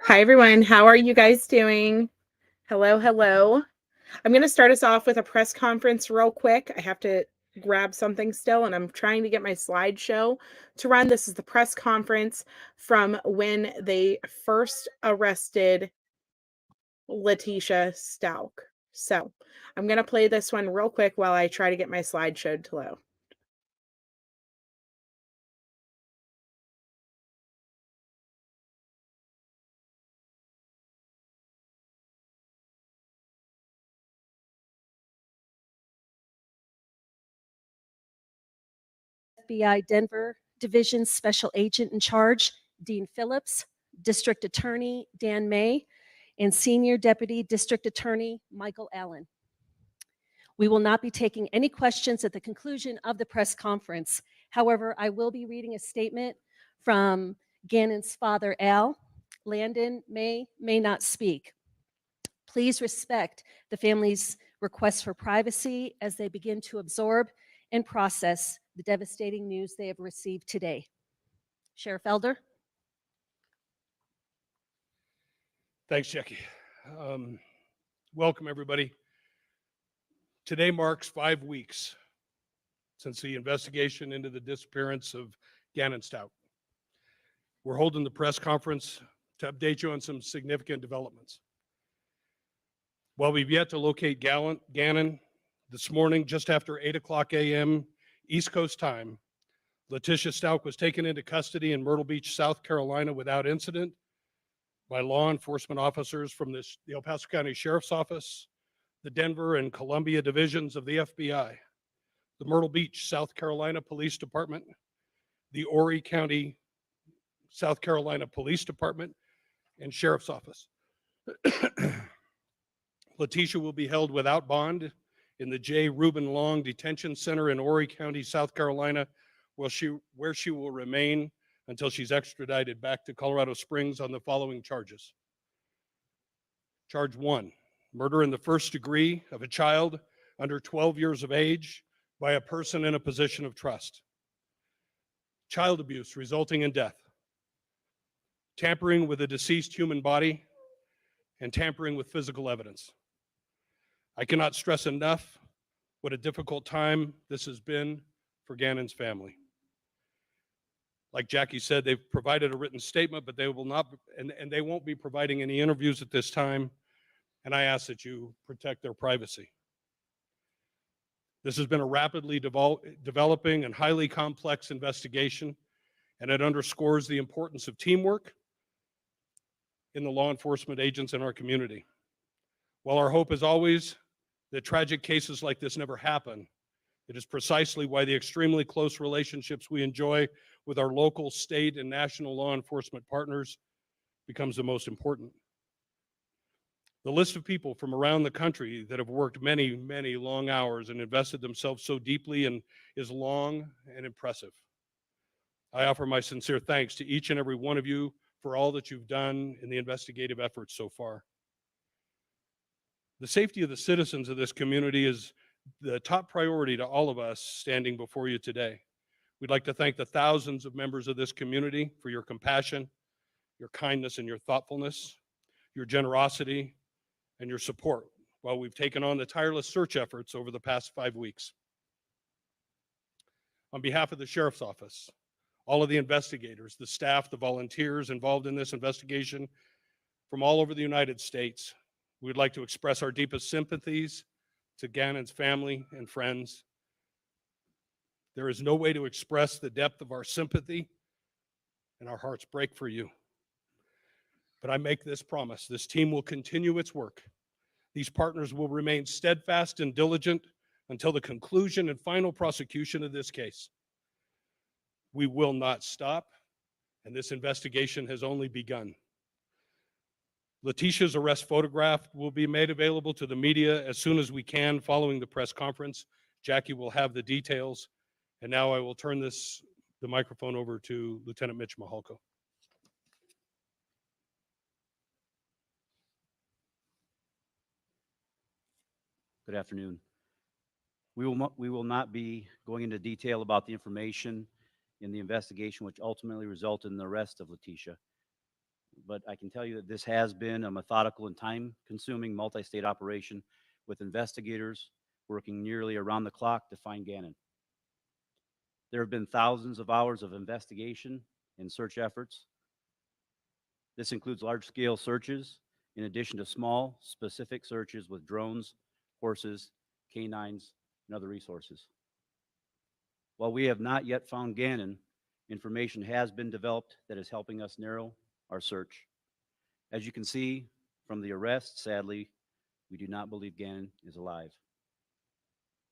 Hi, everyone. How are you guys doing? Hello, hello. I'm going to start us off with a press conference real quick. I have to grab something still, and I'm trying to get my slideshow to run. This is the press conference from when they first arrested Leticia Stalk. So I'm going to play this one real quick while I try to get my slideshow to load. FBI Denver Division Special Agent in Charge, Dean Phillips, District Attorney Dan May, and Senior Deputy District Attorney Michael Allen. We will not be taking any questions at the conclusion of the press conference. However, I will be reading a statement from Gannon's father, Al. Landon may not speak. Please respect the family's request for privacy as they begin to absorb and process the devastating news they have received today. Sheriff Elder. Thanks, Jackie. Welcome, everybody. Today marks 5 weeks since the investigation into the disappearance of Gannon Stout. We're holding the press conference to update you on some significant developments. While we've yet to locate Gannon, this morning, just after 8 o'clock a.m. East Coast time, Leticia Stout was taken into custody in Myrtle Beach, South Carolina without incident by law enforcement officers from the El Paso County Sheriff's Office, the Denver and Columbia divisions of the FBI, the Myrtle Beach, South Carolina Police Department, the Horry County, South Carolina Police Department, and Sheriff's Office. Leticia will be held without bond in the J. Reuben Long Detention Center in Horry County, South Carolina, where she will remain until she's extradited back to Colorado Springs on the following charges. Charge 1, murder in the first degree of a child under 12 years of age by a person in a position of trust. Child abuse resulting in death. Tampering with a deceased human body and tampering with physical evidence. I cannot stress enough what a difficult time this has been for Gannon's family. Like Jackie said, they've provided a written statement, but they will not, and they won't be providing any interviews at this time. And I ask that you protect their privacy. This has been a rapidly developing and highly complex investigation, and it underscores the importance of teamwork in the law enforcement agents in our community. While our hope is always that tragic cases like this never happen, it is precisely why the extremely close relationships we enjoy with our local, state, and national law enforcement partners becomes the most important. The list of people from around the country that have worked many, many long hours and invested themselves so deeply and is long and impressive. I offer my sincere thanks to each and every one of you for all that you've done in the investigative efforts so far. The safety of the citizens of this community is the top priority to all of us standing before you today. We'd like to thank the thousands of members of this community for your compassion, your kindness, and your thoughtfulness, your generosity, and your support while we've taken on the tireless search efforts over the past 5 weeks. On behalf of the Sheriff's Office, all of the investigators, the staff, the volunteers involved in this investigation from all over the United States, we'd like to express our deepest sympathies to Gannon's family and friends. There is no way to express the depth of our sympathy, and our hearts break for you. But I make this promise: this team will continue its work. These partners will remain steadfast and diligent until the conclusion and final prosecution of this case. We will not stop, and this investigation has only begun. Leticia's arrest photograph will be made available to the media as soon as we can following the press conference. Jackie will have the details. And now I will turn the microphone over to Lieutenant Mitch Mahalko. Good afternoon. We will not be going into detail about the information in the investigation which ultimately resulted in the arrest of Leticia. but I can tell you that this has been a methodical and time-consuming multi-state operation with investigators working nearly around the clock to find Gannon. There have been thousands of hours of investigation and search efforts. This includes large-scale searches, in addition to small, specific searches with drones, horses, canines, and other resources. While we have not yet found Gannon, information has been developed that is helping us narrow our search. As you can see from the arrest, sadly, we do not believe Gannon is alive.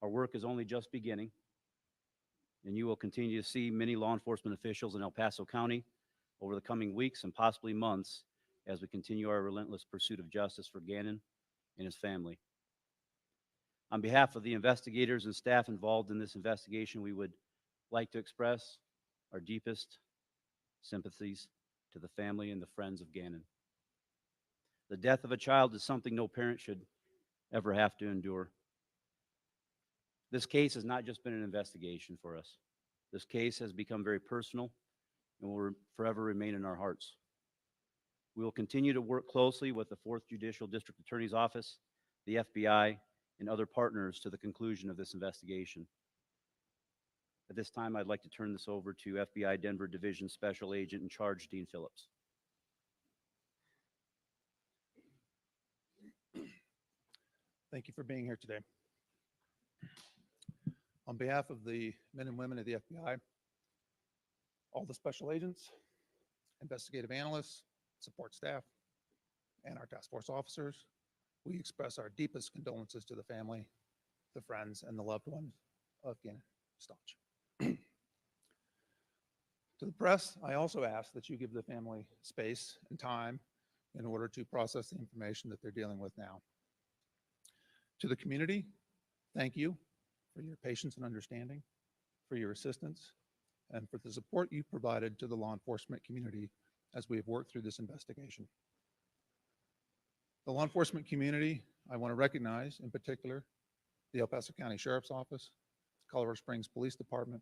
Our work is only just beginning, and you will continue to see many law enforcement officials in El Paso County over the coming weeks and possibly months as we continue our relentless pursuit of justice for Gannon and his family. On behalf of the investigators and staff involved in this investigation, we would like to express our deepest sympathies to the family and the friends of Gannon. The death of a child is something no parent should ever have to endure. This case has not just been an investigation for us. This case has become very personal and will forever remain in our hearts. We will continue to work closely with the 4th Judicial District Attorney's Office, the FBI, and other partners to the conclusion of this investigation. At this time, I'd like to turn this over to FBI Denver Division Special Agent in Charge, Dean Phillips. Thank you for being here today. On behalf of the men and women of the FBI, all the special agents, investigative analysts, support staff, and our task force officers, we express our deepest condolences to the family, the friends, and the loved ones of Gannon Staunch. To the press, I also ask that you give the family space and time in order to process the information that they're dealing with now. To the community, thank you for your patience and understanding, for your assistance, and for the support you provided to the law enforcement community as we have worked through this investigation. The law enforcement community, I want to recognize in particular the El Paso County Sheriff's Office, Colorado Springs Police Department,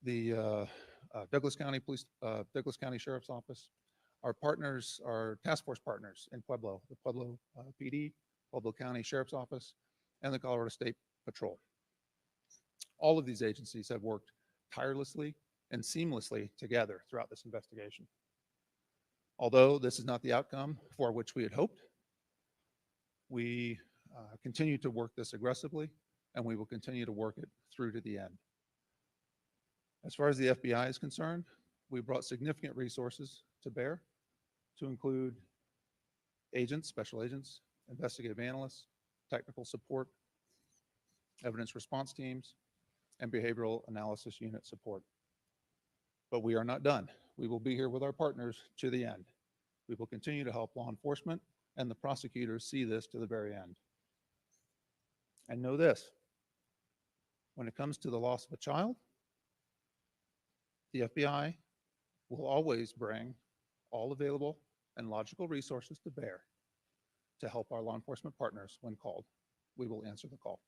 the Douglas County Sheriff's Office, our partners, our task force partners in Pueblo, the Pueblo PD, Pueblo County Sheriff's Office, and the Colorado State Patrol. All of these agencies have worked tirelessly and seamlessly together throughout this investigation. Although this is not the outcome for which we had hoped, we continue to work this aggressively, and we will continue to work it through to the end. As far as the FBI is concerned, we brought significant resources to bear to include agents, special agents, investigative analysts, technical support, evidence response teams, and behavioral analysis unit support. But we are not done. We will be here with our partners to the end. We will continue to help law enforcement and the prosecutors see this to the very end. And know this, when it comes to the loss of a child, the FBI will always bring all available and logical resources to bear to help our law enforcement partners when called. We will answer the call.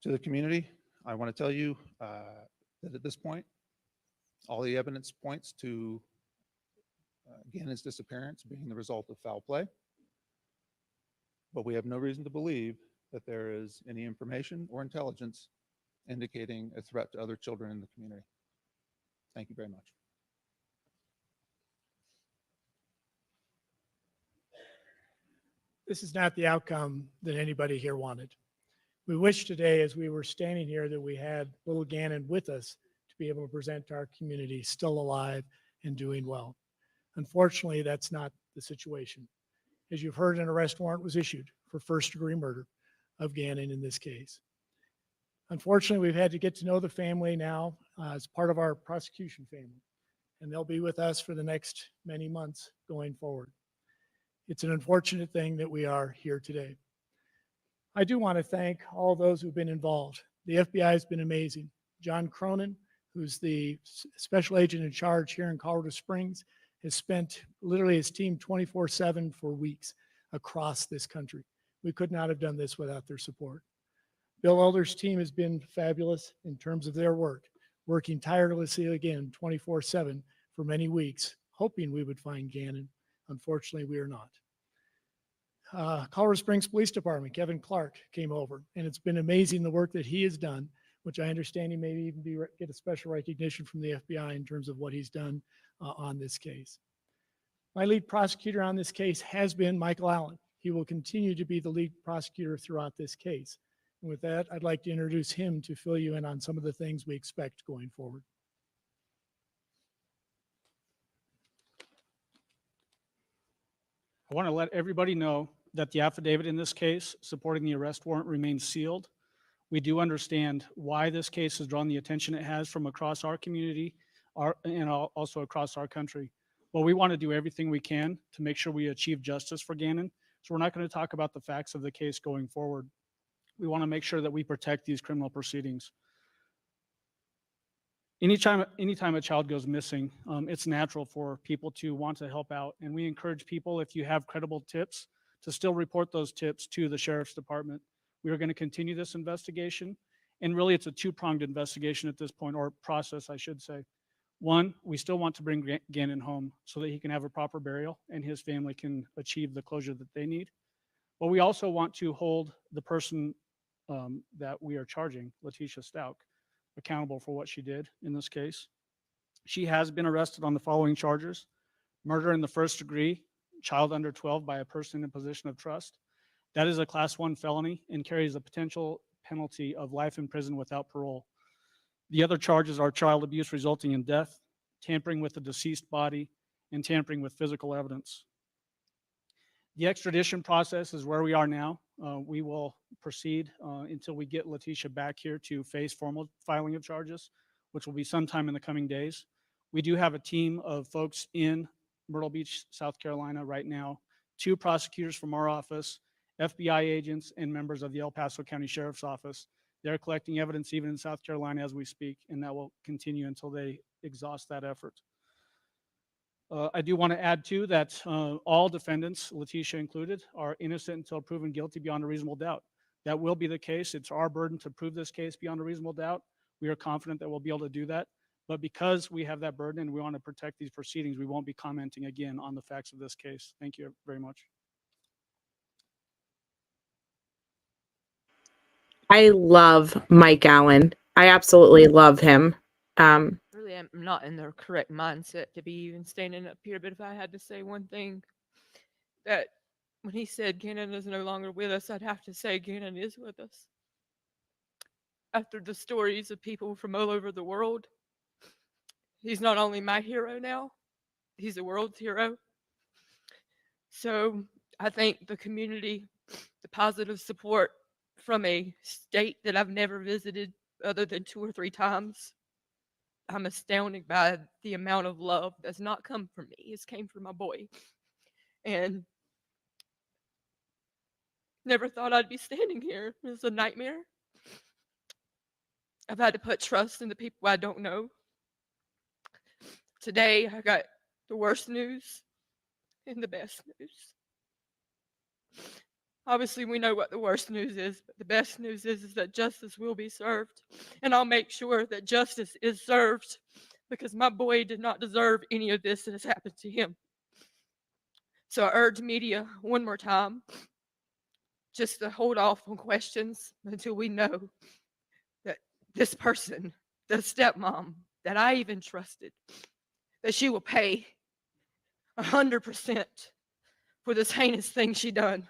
To the community, I want to tell you that at this point, all the evidence points to Gannon's disappearance being the result of foul play, but we have no reason to believe that there is any information or intelligence indicating a threat to other children in the community. Thank you very much. This is not the outcome that anybody here wanted. We wish today, as we were standing here, that we had little Gannon with us to be able to present to our community still alive and doing well. Unfortunately, that's not the situation. As you've heard, an arrest warrant was issued for first-degree murder of Gannon in this case. Unfortunately, we've had to get to know the family now as part of our prosecution family, and they'll be with us for the next many months going forward. It's an unfortunate thing that we are here today. I do want to thank all those who've been involved. The FBI has been amazing. John Cronin, who's the special agent in charge here in Colorado Springs, has spent literally his team 24/7 for weeks across this country. We could not have done this without their support. Bill Elder's team has been fabulous in terms of their work. working tirelessly again 24/7 for many weeks, hoping we would find Gannon. Unfortunately, we are not. Colorado Springs Police Department, Kevin Clark came over, and it's been amazing the work that he has done, which I understand he may even get a special recognition from the FBI in terms of what he's done on this case. My lead prosecutor on this case has been Michael Allen. He will continue to be the lead prosecutor throughout this case. And with that, I'd like to introduce him to fill you in on some of the things we expect going forward. I want to let everybody know that the affidavit in this case supporting the arrest warrant remains sealed. We do understand why this case has drawn the attention it has from across our community and also across our country. Well, we want to do everything we can to make sure we achieve justice for Gannon. So we're not going to talk about the facts of the case going forward. We want to make sure that we protect these criminal proceedings. Anytime a child goes missing, it's natural for people to want to help out. And we encourage people, if you have credible tips, to still report those tips to the Sheriff's Department. We are going to continue this investigation. And really, it's a two-pronged investigation at this point, or process, I should say. One, we still want to bring Gannon home so that he can have a proper burial and his family can achieve the closure that they need. But we also want to hold the person that we are charging, Leticia Stout, accountable for what she did in this case. She has been arrested on the following charges: murder in the first degree, child under 12 by a person in position of trust. That is a class 1 felony and carries a potential penalty of life in prison without parole. The other charges are child abuse resulting in death, tampering with a deceased body, and tampering with physical evidence. The extradition process is where we are now. We will proceed until we get Leticia back here to face formal filing of charges, which will be sometime in the coming days. We do have a team of folks in Myrtle Beach, South Carolina right now, 2 prosecutors from our office, FBI agents, and members of the El Paso County Sheriff's Office. They're collecting evidence even in South Carolina as we speak, and that will continue until they exhaust that effort. I do want to add too that all defendants, Leticia included, are innocent until proven guilty beyond a reasonable doubt. That will be the case. It's our burden to prove this case beyond a reasonable doubt. We are confident that we'll be able to do that. But because we have that burden and we want to protect these proceedings, we won't be commenting again on the facts of this case. Thank you very much. I love Mike Allen. I absolutely love him. Really am not in the correct mindset to be even standing up here, but if I had to say one thing, that when he said Gannon is no longer with us, I'd have to say Gannon is with us. After the stories of people from all over the world, he's not only my hero now, he's the world's hero. So I think the community, the positive support from a state that I've never visited other than 2 or 3 times, I'm astounded by the amount of love that's not come from me. It's came from my boy. And never thought I'd be standing here. It was a nightmare. I've had to put trust in the people I don't know. Today, I got the worst news and the best news. Obviously, we know what the worst news is, but the best news is that justice will be served. And I'll make sure that justice is served, because my boy did not deserve any of this that has happened to him. So I urge media one more time just to hold off on questions until we know that this person, the stepmom that I even trusted, that she will pay 100% for this heinous thing she done.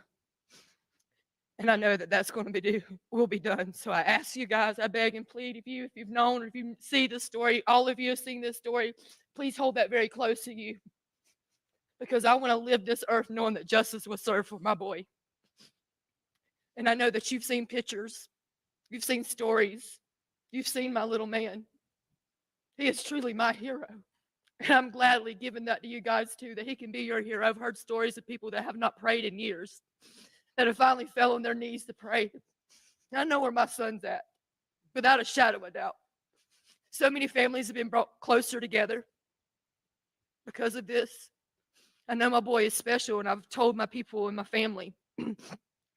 And I know that that's going to will be done. So I ask you guys, I beg and plead, if you've known, or if you see this story, all of you have seen this story, please hold that very close to you, because I want to live this earth knowing that justice was served for my boy. And I know that you've seen pictures, you've seen stories, you've seen my little man. He is truly my hero. And I'm gladly giving that to you guys too, that he can be your hero. I've heard stories of people that have not prayed in years, that have finally fell on their knees to pray. And I know where my son's at, without a shadow of a doubt. So many families have been brought closer together because of this. I know my boy is special, and I've told my people and my family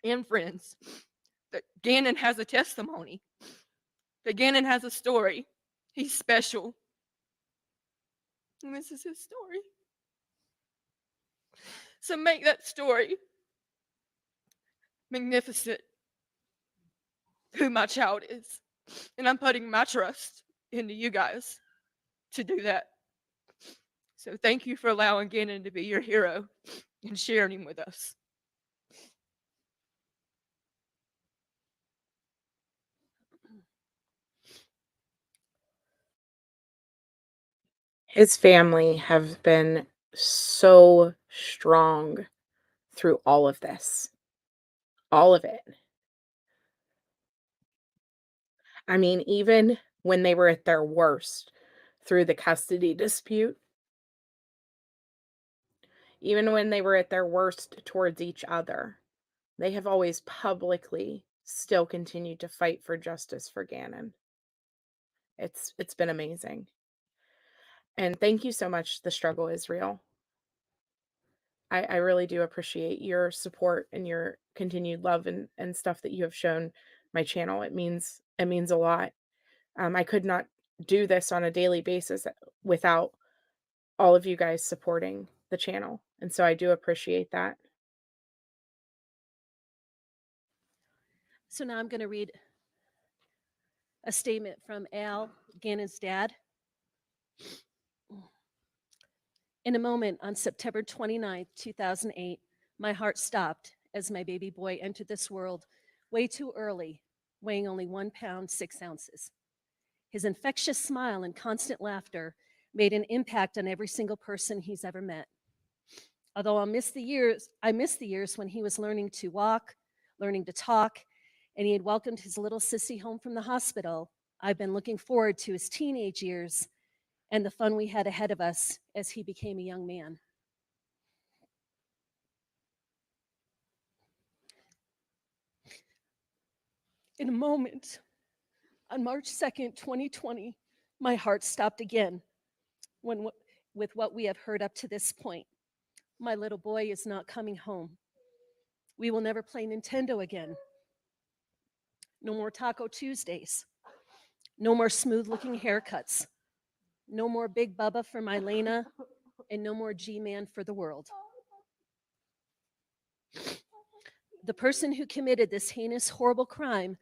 and friends that Gannon has a testimony, that Gannon has a story. He's special. And this is his story. So make that story magnificent, who my child is. And I'm putting my trust into you guys to do that. So thank you for allowing Gannon to be your hero and sharing him with us. His family have been so strong through all of this. All of it. I mean, even when they were at their worst through the custody dispute, even when they were at their worst towards each other, they have always publicly still continued to fight for justice for Gannon. It's been amazing. And thank you so much. The struggle is real. I really do appreciate your support and your continued love and stuff that you have shown my channel. It means a lot. I could not do this on a daily basis without all of you guys supporting the channel. And so I do appreciate that. So now I'm going to read a statement from Al, Gannon's dad. In a moment on September 29th, 2008, my heart stopped as my baby boy entered this world way too early, weighing only 1 pound, 6 ounces. His infectious smile and constant laughter made an impact on every single person he's ever met. Although I miss the years when he was learning to walk, learning to talk, and he had welcomed his little sissy home from the hospital, I've been looking forward to his teenage years and the fun we had ahead of us as he became a young man. In a moment, on March 2nd, 2020, my heart stopped again with what we have heard up to this point. My little boy is not coming home. We will never play Nintendo again. No more Taco Tuesdays. No more smooth-looking haircuts. No more Big Bubba for Mylena, and no more G-Man for the world. The person who committed this heinous, horrible crime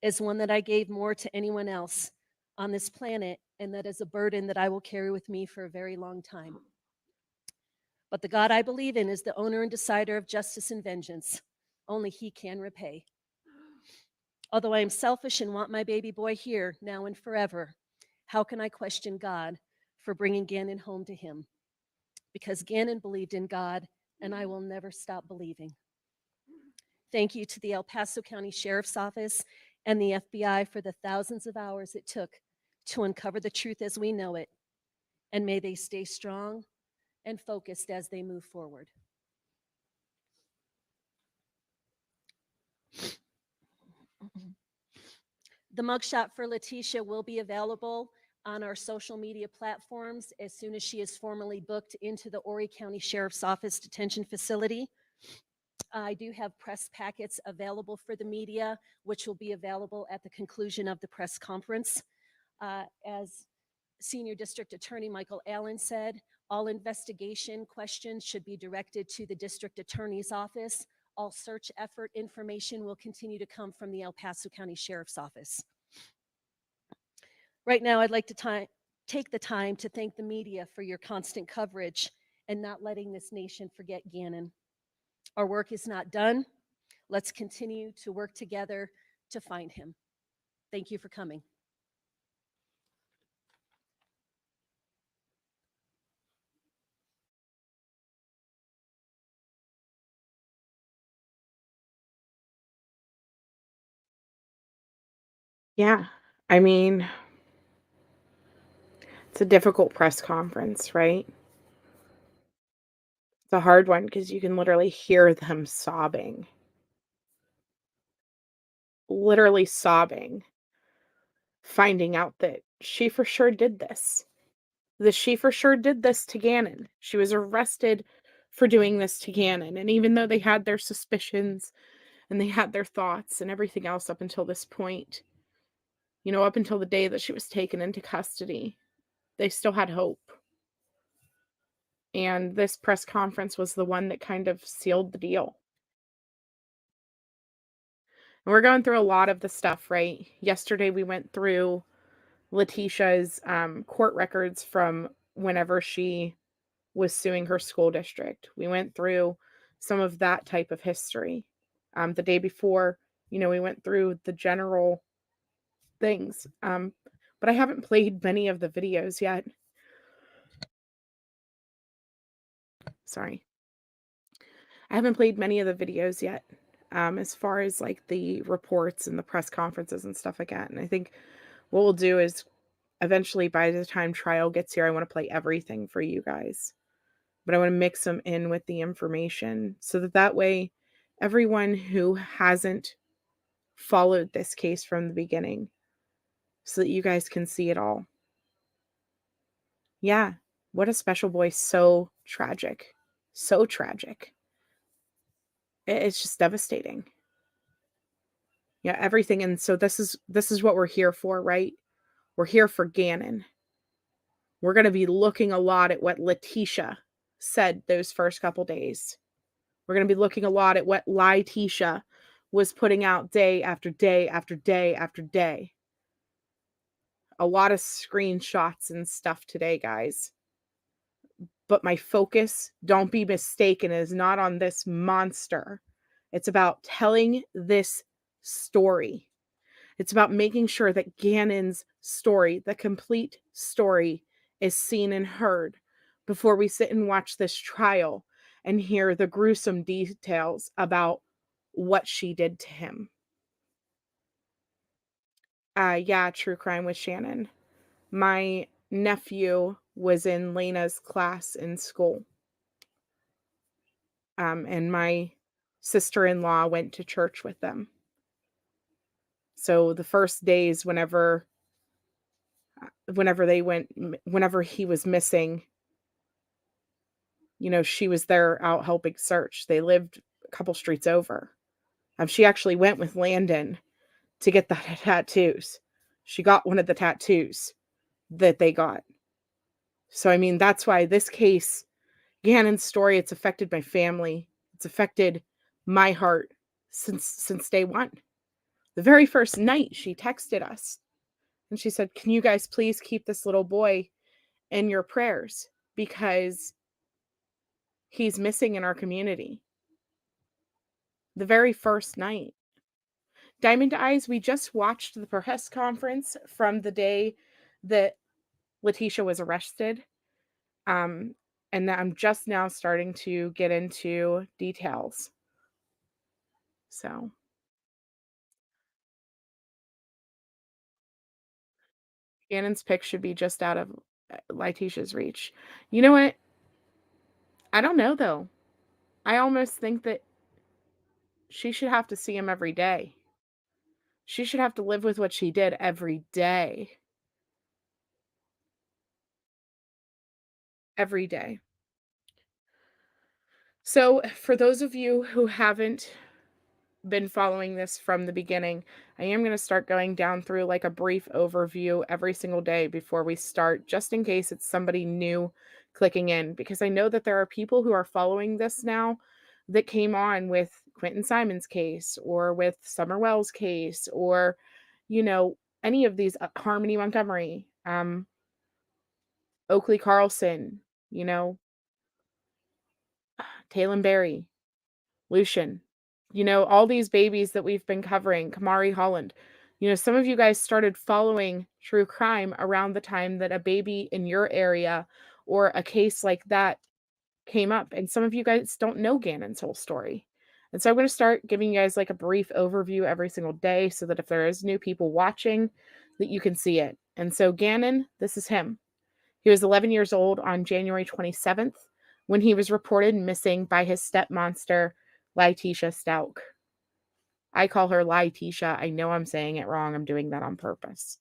is one that I gave more to anyone else on this planet, and that is a burden that I will carry with me for a very long time. But the God I believe in is the owner and decider of justice and vengeance. Only he can repay. Although I am selfish and want my baby boy here now and forever, how can I question God for bringing Gannon home to him? Because Gannon believed in God, and I will never stop believing. Thank you to the El Paso County Sheriff's Office and the FBI for the thousands of hours it took to uncover the truth as we know it. And may they stay strong and focused as they move forward. The mugshot for Leticia will be available on our social media platforms as soon as she is formally booked into the Horry County Sheriff's Office detention facility. I do have press packets available for the media, which will be available at the conclusion of the press conference. As Senior District Attorney Michael Allen said, all investigation questions should be directed to the District Attorney's Office. All search effort information will continue to come from the El Paso County Sheriff's Office. Right now, I'd like to take the time to thank the media for your constant coverage and not letting this nation forget Gannon. Our work is not done. Let's continue to work together to find him. Thank you for coming. Yeah. I mean, it's a difficult press conference, right? It's a hard one because you can literally hear them sobbing. Literally sobbing, finding out that she for sure did this. That she for sure did this to Gannon. She was arrested for doing this to Gannon. And even though they had their suspicions and they had their thoughts and everything else up until this point, Up until the day that she was taken into custody, they still had hope. And this press conference was the one that kind of sealed the deal. And we're going through a lot of the stuff, right? Yesterday we went through Leticia's court records from whenever she was suing her school district. We went through some of that type of history. The day before, we went through the general things. But I haven't played many of the videos yet. Sorry. I haven't played many of the videos yet, as far as like the reports and the press conferences and stuff like that. And I think what we'll do is eventually, by the time trial gets here, I want to play everything for you guys. But I want to mix them in with the information so that way everyone who hasn't followed this case from the beginning, so that you guys can see it all. Yeah, what a special boy. So tragic. So tragic. It's just devastating. Yeah, everything. And so this is what we're here for, right? We're here for Gannon. We're going to be looking a lot at what Leticia said those first couple days. We're going to be looking a lot at what Leticia was putting out day after day after day after day. A lot of screenshots and stuff today, guys. But my focus, don't be mistaken, is not on this monster. It's about telling this story. It's about making sure that Gannon's story, the complete story, is seen and heard before we sit and watch this trial and hear the gruesome details about what she did to him. Yeah, true crime with Shannon. My nephew was in Lena's class in school. And my sister-in-law went to church with them. So the first days, whenever he was missing, she was there out helping search. They lived a couple streets over. She actually went with Landon to get the tattoos. She got one of the tattoos that they got. So, I mean, that's why this case, Gannon's story, it's affected my family. It's affected my heart since day one. The very first night she texted us and she said, "Can you guys please keep this little boy in your prayers because he's missing in our community." The very first night. Diamond Eyes, we just watched the press conference from the day that Leticia was arrested. And I'm just now starting to get into details. So. Gannon's pick should be just out of Leticia's reach. You know what? I don't know, though. I almost think that she should have to see him every day. She should have to live with what she did every day. Every day. So, for those of you who haven't been following this from the beginning, I am going to start going down through like a brief overview every single day before we start, just in case it's somebody new clicking in, because I know that there are people who are following this now that came on with Quentin Simon's case or with Summer Wells' case or, any of these, Harmony Montgomery, Oakley Carlson, Taylor Berry, Lucian, all these babies that we've been covering, Kamari Holland. Some of you guys started following true crime around the time that a baby in your area or a case like that came up. And some of you guys don't know Gannon's whole story. And so I'm going to start giving you guys like a brief overview every single day so that if there is new people watching, that you can see it. And so Gannon, this is him. He was 11 years old on January 27th when he was reported missing by his stepmonster, Leticia Stauch. I call her Leticia. I know I'm saying it wrong. I'm doing that on purpose.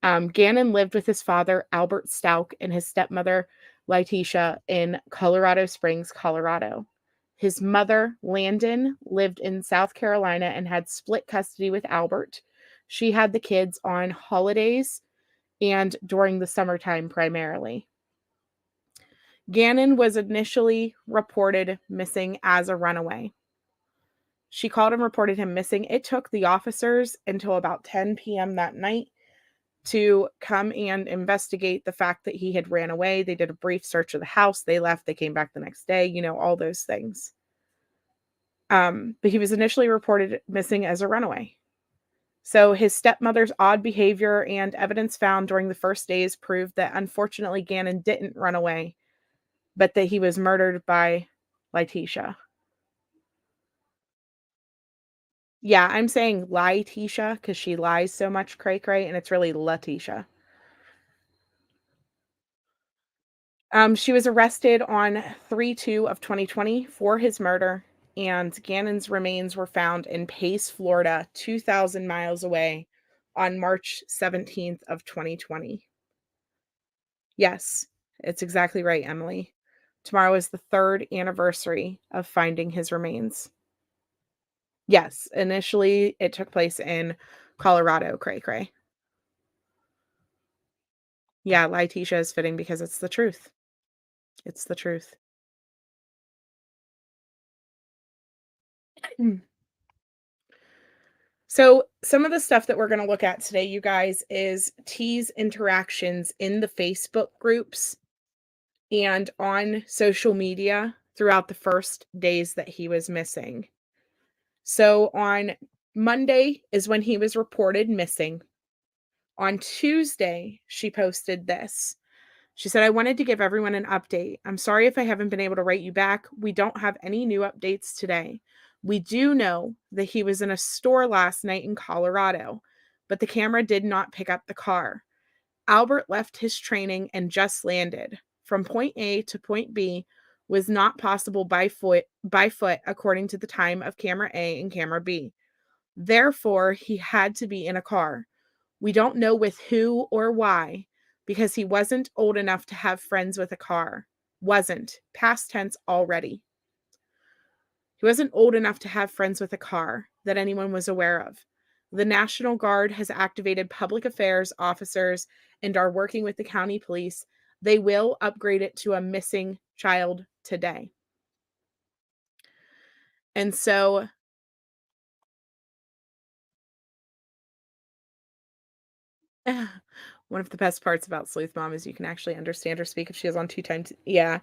Gannon lived with his father, Albert Stauch, and his stepmother, Leticia, in Colorado Springs, Colorado. His mother, Landon, lived in South Carolina and had split custody with Albert. She had the kids on holidays and during the summertime primarily. Gannon was initially reported missing as a runaway. She called and reported him missing. It took the officers until about 10 p.m. that night to come and investigate the fact that he had ran away. They did a brief search of the house. They left. They came back the next day, all those things. But he was initially reported missing as a runaway. So his stepmother's odd behavior and evidence found during the first days proved that unfortunately Gannon didn't run away, but that he was murdered by Leticia. Yeah, I'm saying Leticia because she lies so much, cray, and it's really Leticia. She was arrested on 3/2 of 2020 for his murder, and Gannon's remains were found in Pace, Florida, 2,000 miles away on March 17th of 2020. Yes, it's exactly right, Emily. Tomorrow is the 3rd anniversary of finding his remains. Yes, initially it took place in Colorado, cray. Yeah, Leticia is fitting because it's the truth. It's the truth. So, some of the stuff that we're going to look at today, you guys, is T's interactions in the Facebook groups and on social media throughout the first days that he was missing. So, on Monday is when he was reported missing. On Tuesday, she posted this. She said, I wanted to give everyone an update. I'm sorry if I haven't been able to write you back. We don't have any new updates today. We do know that he was in a store last night in Colorado, but the camera did not pick up the car. Albert left his training and just landed. From point A to point B was not possible by foot according to the time of camera A and camera B. Therefore, he had to be in a car. We don't know with who or why, because he wasn't old enough to have friends with a car. Wasn't. Past tense already. He wasn't old enough to have friends with a car that anyone was aware of. The National Guard has activated public affairs officers and are working with the county police. They will upgrade it to a missing child today. And so one of the best parts about Sleuth Mom is you can actually understand her speak if she is on 2 times. Yeah.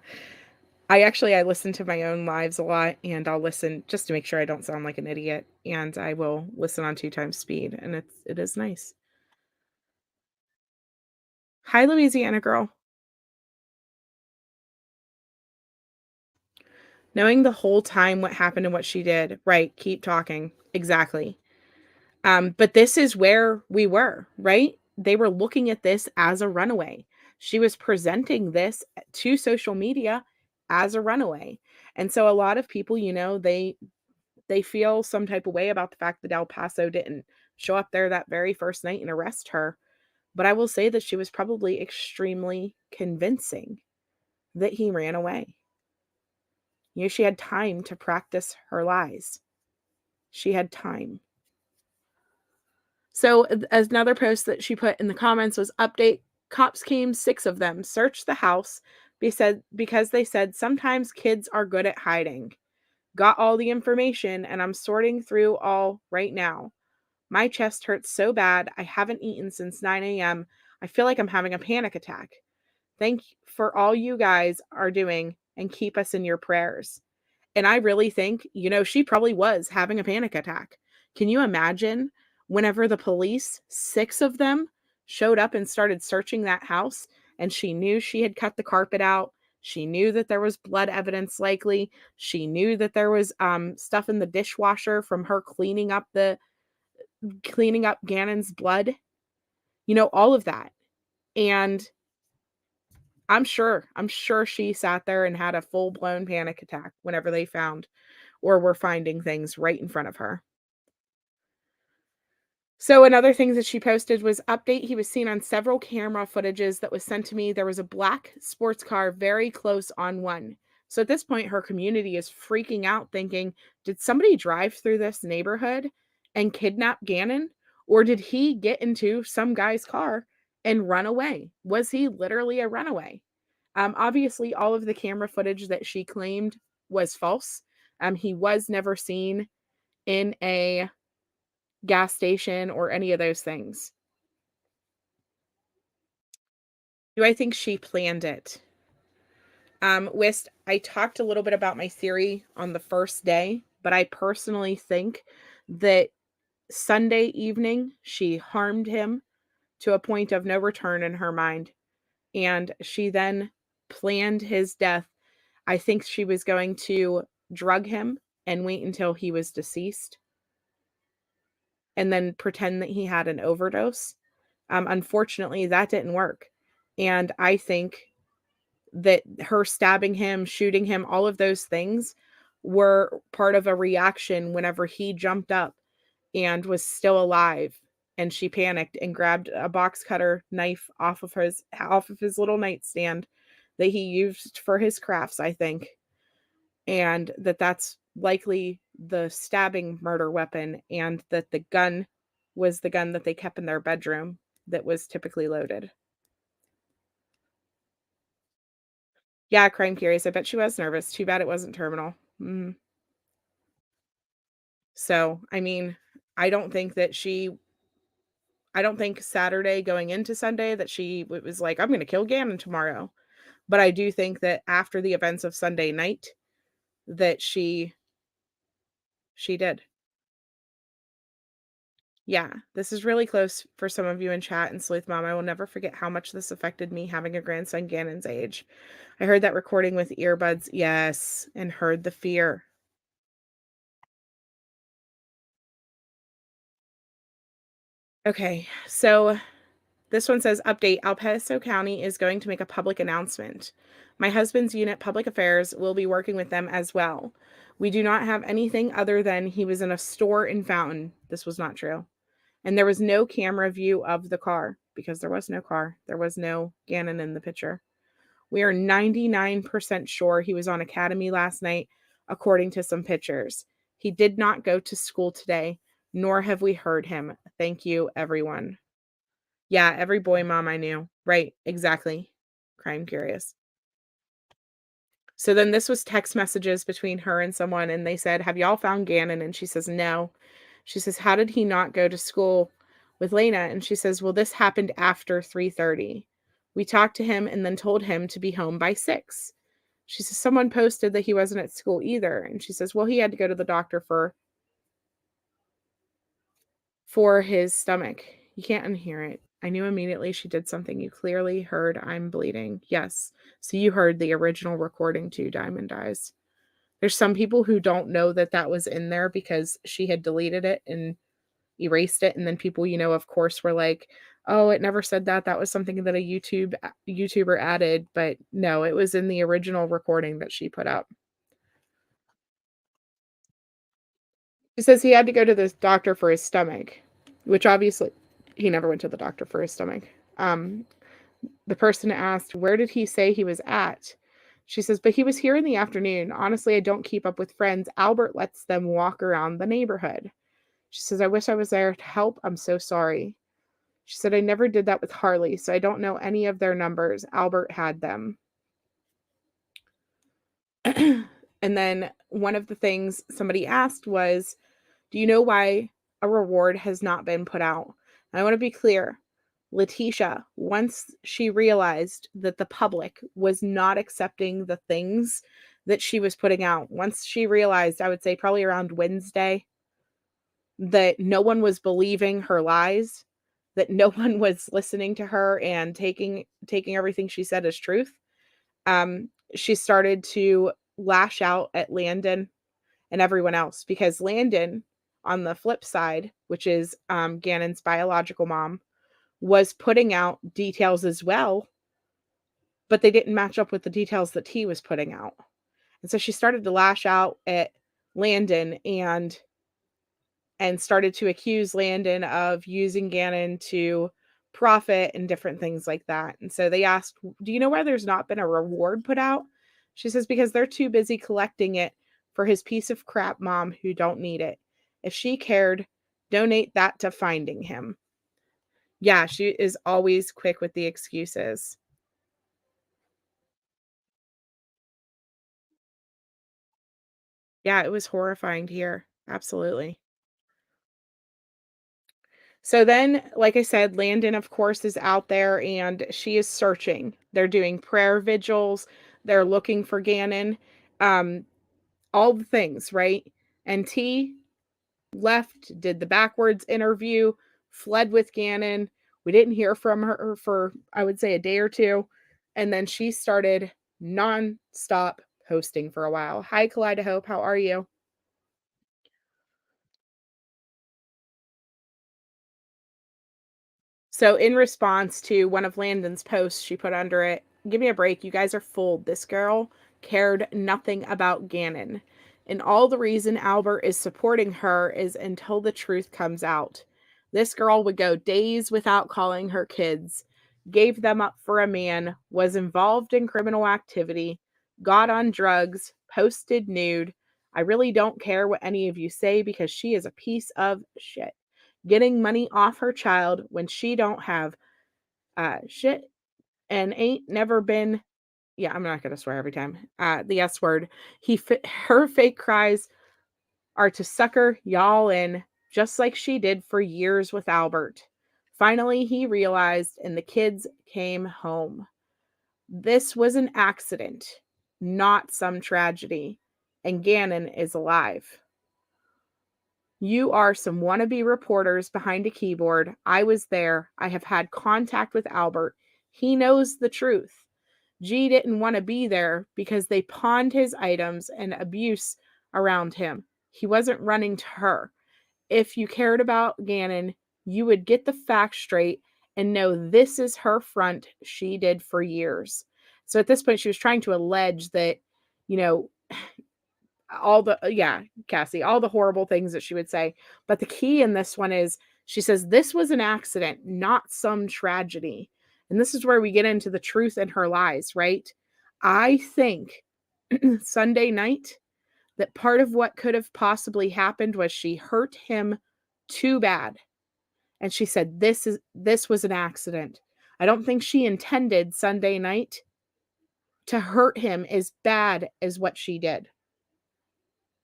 I listen to my own lives a lot, and I'll listen just to make sure I don't sound like an idiot, and I will listen on 2 times speed, and it is nice. Hi, Louisiana girl. Knowing the whole time what happened and what she did. Right, keep talking. Exactly. But this is where we were, right? They were looking at this as a runaway. She was presenting this to social media as a runaway. And so a lot of people, they feel some type of way about the fact that El Paso didn't show up there that very first night and arrest her. But I will say that she was probably extremely convincing that he ran away. She had time to practice her lies. She had time. So another post that she put in the comments was, update, cops came, 6 of them, searched the house because they said sometimes kids are good at hiding. Got all the information and I'm sorting through all right now. My chest hurts so bad. I haven't eaten since 9 a.m. I feel like I'm having a panic attack. Thank you for all you guys are doing and keep us in your prayers. And I really think, she probably was having a panic attack. Can you imagine whenever the police, 6 of them, showed up and started searching that house, and she knew she had cut the carpet out. She knew that there was blood evidence likely. She knew that there was stuff in the dishwasher from her cleaning up Gannon's blood. All of that. And I'm sure she sat there and had a full-blown panic attack whenever they found or were finding things right in front of her. So another thing that she posted was, update, he was seen on several camera footages that was sent to me. There was a black sports car very close on one. So at this point, her community is freaking out thinking, did somebody drive through this neighborhood and kidnap Gannon? Or did he get into some guy's car and run away? Was he literally a runaway? Obviously, all of the camera footage that she claimed was false. He was never seen in a gas station or any of those things. Do I think she planned it? Wist, I talked a little bit about my theory on the first day, but I personally think that Sunday evening she harmed him to a point of no return in her mind, and she then planned his death. I think she was going to drug him and wait until he was deceased and then pretend that he had an overdose. Unfortunately, that didn't work. And I think that her stabbing him, shooting him, all of those things were part of a reaction whenever he jumped up and was still alive, and she panicked and grabbed a box cutter knife off of his little nightstand that he used for his crafts, I think. And that's likely the stabbing murder weapon, and that the gun was the gun that they kept in their bedroom that was typically loaded. Yeah, crime curious. I bet she was nervous. Too bad it wasn't terminal. So, I mean, I don't think Saturday going into Sunday that she was like, I'm going to kill Gannon tomorrow. But I do think that after the events of Sunday night that she did. Yeah, this is really close for some of you in chat. And Sleuth Mom, I will never forget how much this affected me having a grandson Gannon's age. I heard that recording with earbuds. Yes, and heard the fear. Okay, so this one says, update, El Paso County is going to make a public announcement. My husband's unit, Public Affairs, will be working with them as well. We do not have anything other than he was in a store in Fountain. This was not true. And there was no camera view of the car because there was no car. There was no Gannon in the picture. We are 99% sure he was on Academy last night, according to some pictures. He did not go to school today, nor have we heard him. Thank you, everyone. Yeah, every boy mom I knew. Right, exactly. Crime curious. So then this was text messages between her and someone, and they said, have y'all found Gannon? And she says, no. She says, how did he not go to school with Lena? And she says, well, this happened after 3:30. We talked to him and then told him to be home by 6. She says, someone posted that he wasn't at school either. And she says, well, he had to go to the doctor for his stomach. You can't unhear it. I knew immediately she did something. You clearly heard I'm bleeding. Yes. So you heard the original recording too, Diamond Eyes. There's some people who don't know that that was in there because she had deleted it and erased it. And then people, of course, were like, oh, it never said that. That was something that a YouTuber added. But no, it was in the original recording that she put up. She says he had to go to the doctor for his stomach, which obviously he never went to the doctor for his stomach. The person asked, where did he say he was at? She says, but he was here in the afternoon. Honestly, I don't keep up with friends. Albert lets them walk around the neighborhood. She says, I wish I was there to help. I'm so sorry. She said, I never did that with Harley, so I don't know any of their numbers. Albert had them. And then one of the things somebody asked was, do you know why a reward has not been put out? And I want to be clear. Leticia, once she realized that the public was not accepting the things that she was putting out, once she realized, I would say probably around Wednesday, that no one was believing her lies, that no one was listening to her and taking everything she said as truth, she started to lash out at Landon and everyone else, because Landon, on the flip side, which is Gannon's biological mom, was putting out details as well, but they didn't match up with the details that he was putting out. And so she started to lash out at Landon and started to accuse Landon of using Gannon to profit and different things like that. And so they asked, do you know why there's not been a reward put out? She says, because they're too busy collecting it for his piece of crap mom who don't need it. If she cared, Donate that to finding him. Yeah, she is always quick with the excuses. Yeah, it was horrifying to hear. Absolutely. So then, like I said, Landon, of course, is out there and she is searching. They're doing prayer vigils. They're looking for Gannon. Um, all the things, right? And T left, did the backwards interview, fled with Gannon. We didn't hear from her for, I would say, a day or two. And then she started nonstop posting for a while. Hi, Kaleidohope. How are you? So in response to one of Landon's posts, she put under it, "Give me a break. You guys are fooled. This girl cared nothing about Gannon. And all the reason Albert is supporting her is until the truth comes out. This girl would go days without calling her kids, gave them up for a man, was involved in criminal activity, got on drugs, posted nude. I really don't care what any of you say because she is a piece of shit. Getting money off her child when she don't have shit and ain't never been." Yeah, I'm not gonna swear every time. The S word. Her fake cries are to sucker y'all in, just like she did for years with Albert. Finally, he realized, and the kids came home. This was an accident, not some tragedy, and Gannon is alive. You are some wannabe reporters behind a keyboard. I was there. I have had contact with Albert. He knows the truth. G didn't want to be there because they pawned his items and abuse around him. He wasn't running to her. If you cared about Gannon, you would get the facts straight and know this is her front she did for years. So at this point, she was trying to allege that, you know, all the yeah, Cassie, all the horrible things that she would say. But the key in this one is she says this was an accident, not some tragedy. And this is where we get into the truth and her lies, right? I think Sunday night that part of what could have possibly happened was she hurt him too bad. And she said this was an accident. I don't think she intended Sunday night to hurt him as bad as what she did.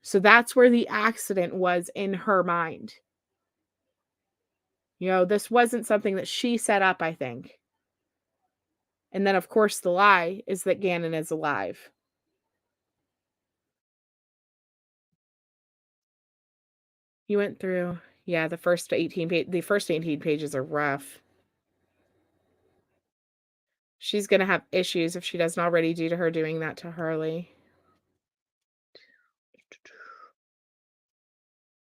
So that's where the accident was in her mind. You know, this wasn't something that she set up, I think. And then, of course, the lie is that Gannon is alive. He went through, yeah, the first 18 pages are rough. She's going to have issues if she doesn't already due to her doing that to Harley.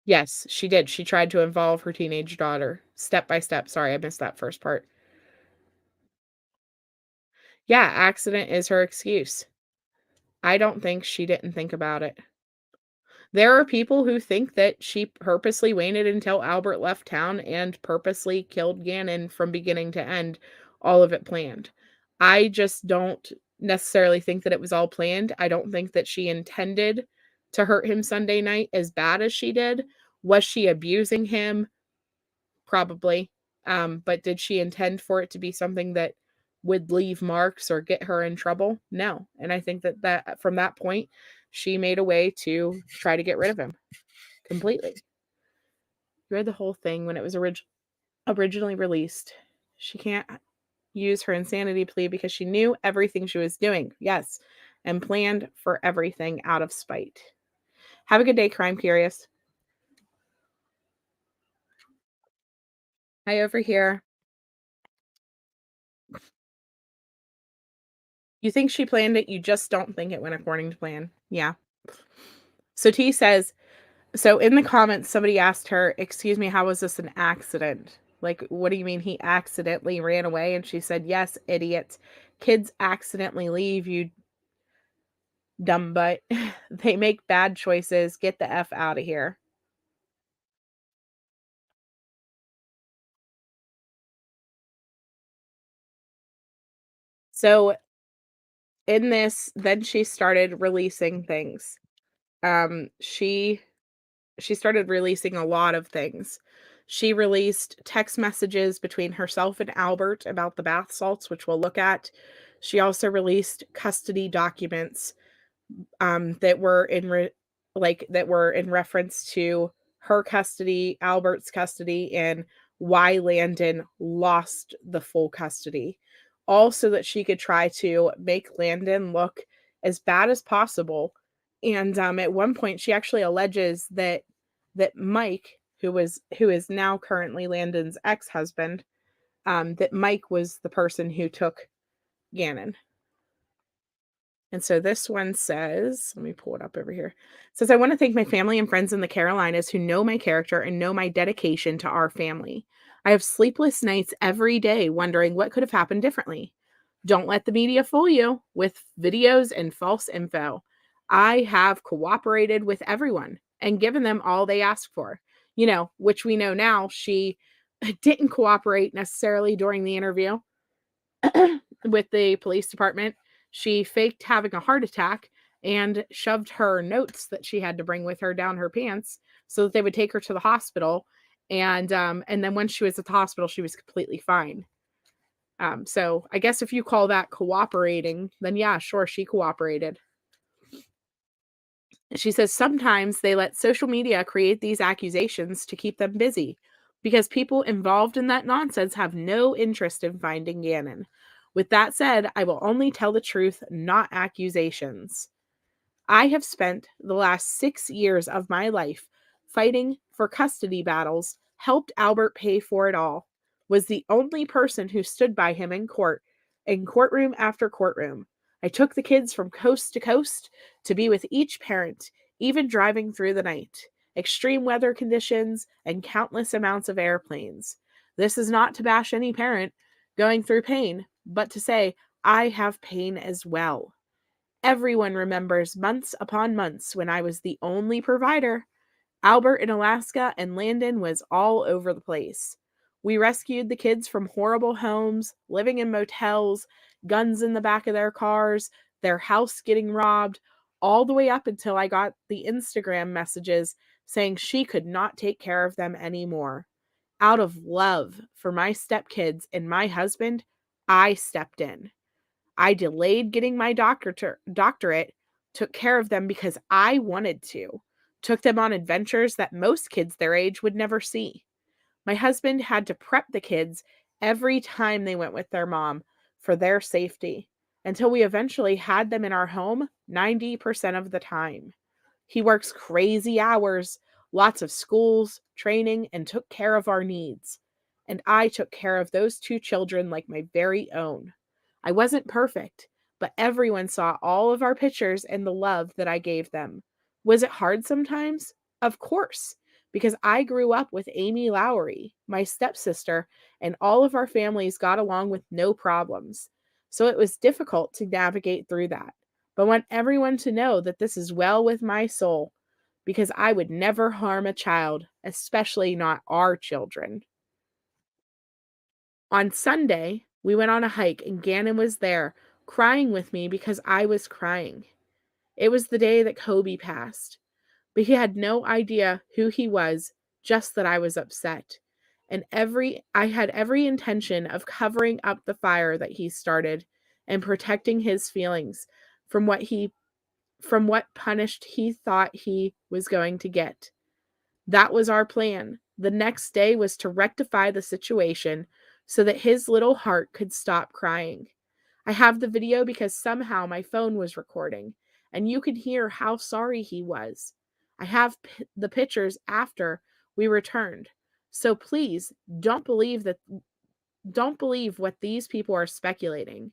Yes, she did. She tried to involve her teenage daughter step by step. Sorry, I missed that first part. Yeah, accident is her excuse. I don't think she didn't think about it. There are people who think that she purposely waited until Albert left town and purposely killed Gannon from beginning to end, all of it planned. I just don't necessarily think that it was all planned. I don't think that she intended to hurt him Sunday night as bad as she did. Was she abusing him? Probably. But did she intend for it to be something that would leave marks or get her in trouble? No. And I think that from that point, she made a way to try to get rid of him completely. You read the whole thing when it was originally released. She can't use her insanity plea because she knew everything she was doing. Yes. And planned for everything out of spite. Have a good day, Crime Curious. Hi, over here. You think she planned it, you just don't think it went according to plan. Yeah. So T says, so in the comments, somebody asked her, "Excuse me, how was this an accident? Like, what do you mean he accidentally ran away?" And she said, "Yes, idiot. Kids accidentally leave, you dumb butt. They make bad choices. Get the F out of here." So in this, then she started releasing things. She started releasing a lot of things. She released text messages between herself and Albert about the bath salts, which we'll look at. She also released custody documents that were that were in reference to her custody, Albert's custody, and why Landon lost the full custody. All so that she could try to make Landon look as bad as possible. And at one point, she actually alleges that Mike, who is now currently Landon's ex-husband, that Mike was the person who took Gannon. And so this one says, let me pull it up over here. It says, I want to thank my family and friends in the Carolinas who know my character and know my dedication to our family. I have sleepless nights every day wondering what could have happened differently. Don't let the media fool you with videos and false info. I have cooperated with everyone and given them all they asked for, which we know now she didn't cooperate necessarily during the interview with the police department. She faked having a heart attack and shoved her notes that she had to bring with her down her pants so that they would take her to the hospital. And then when she was at the hospital, she was completely fine. So I guess if you call that cooperating, then yeah, sure, she cooperated. She says sometimes they let social media create these accusations to keep them busy because people involved in that nonsense have no interest in finding Gannon. With that said, I will only tell the truth, not accusations. I have spent the last 6 years of my life fighting for custody battles, helped Albert pay for it all, was the only person who stood by him in court, in courtroom after courtroom. I took the kids from coast to coast to be with each parent, even driving through the night, extreme weather conditions, and countless amounts of airplanes. This is not to bash any parent going through pain, but to say, I have pain as well. Everyone remembers months upon months when I was the only provider. Albert in Alaska and Landon was all over the place. We rescued the kids from horrible homes, living in motels, guns in the back of their cars, their house getting robbed, all the way up until I got the Instagram messages saying she could not take care of them anymore. Out of love for my stepkids and my husband, I stepped in. I delayed getting my doctorate, took care of them because I wanted to, took them on adventures that most kids their age would never see. My husband had to prep the kids every time they went with their mom for their safety until we eventually had them in our home 90% of the time. He works crazy hours, lots of schools, training, and took care of our needs. And I took care of those 2 children like my very own. I wasn't perfect, but everyone saw all of our pictures and the love that I gave them. Was it hard sometimes? Of course, because I grew up with Amy Lowry, my stepsister, and all of our families got along with no problems. So it was difficult to navigate through that. But I want everyone to know that this is well with my soul because I would never harm a child, especially not our children. On Sunday, we went on a hike and Gannon was there, crying with me because I was crying. It was the day that Kobe passed, but he had no idea who he was, just that I was upset. And I had every intention of covering up the fire that he started and protecting his feelings from what punished he thought he was going to get. That was our plan. The next day was to rectify the situation so that his little heart could stop crying. I have the video because somehow my phone was recording, and you can hear how sorry he was. I have the pictures after we returned. So please don't believe what these people are speculating.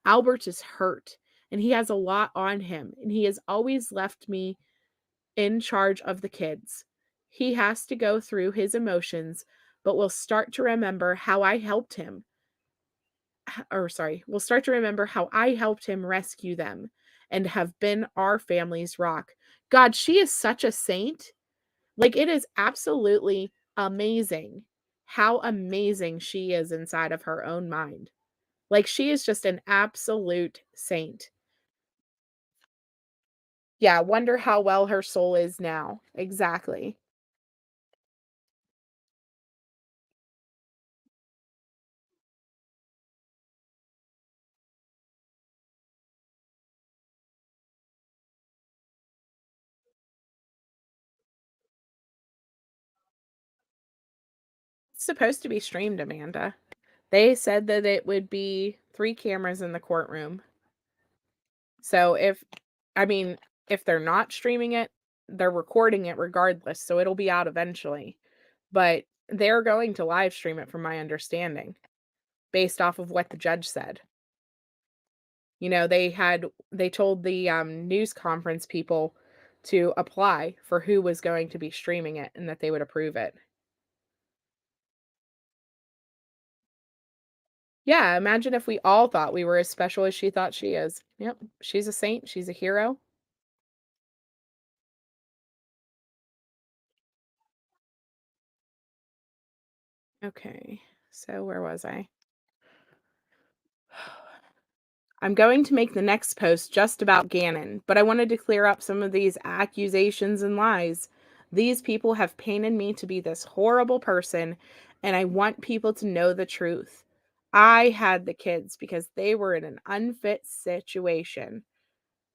Albert is hurt, and he has a lot on him, and he has always left me in charge of the kids. He has to go through his emotions, but will start to remember how I helped him. Will start to remember how I helped him rescue them and have been our family's rock. God, she is such a saint. Like, it is absolutely amazing how amazing she is inside of her own mind. Like, she is just an absolute saint. Yeah, wonder how well her soul is now. Exactly. supposed to be streamed, Amanda. They said that it would be 3 cameras in the courtroom. So if they're not streaming it, they're recording it regardless, so it'll be out eventually. But they're going to live stream it from my understanding, based off of what the judge said. You know, they told the news conference people to apply for who was going to be streaming it and that they would approve it. Yeah, imagine if we all thought we were as special as she thought she is. Yep, she's a saint, she's a hero. Okay, so where was I? I'm going to make the next post just about Gannon, but I wanted to clear up some of these accusations and lies. These people have painted me to be this horrible person, and I want people to know the truth. I had the kids because they were in an unfit situation,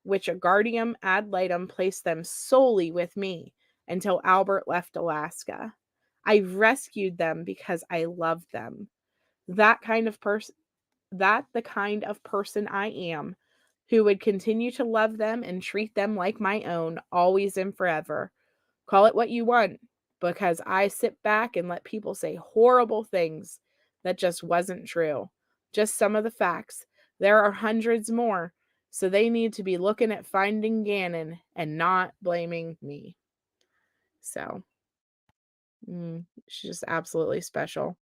which a guardian ad litem placed them solely with me until Albert left Alaska. I rescued them because I loved them. That kind of person the kind of person I am, who would continue to love them and treat them like my own, always and forever. Call it what you want, because I sit back and let people say horrible things that just wasn't true. Just some of the facts. There are hundreds more, so they need to be looking at finding Gannon and not blaming me. So, she's just absolutely special.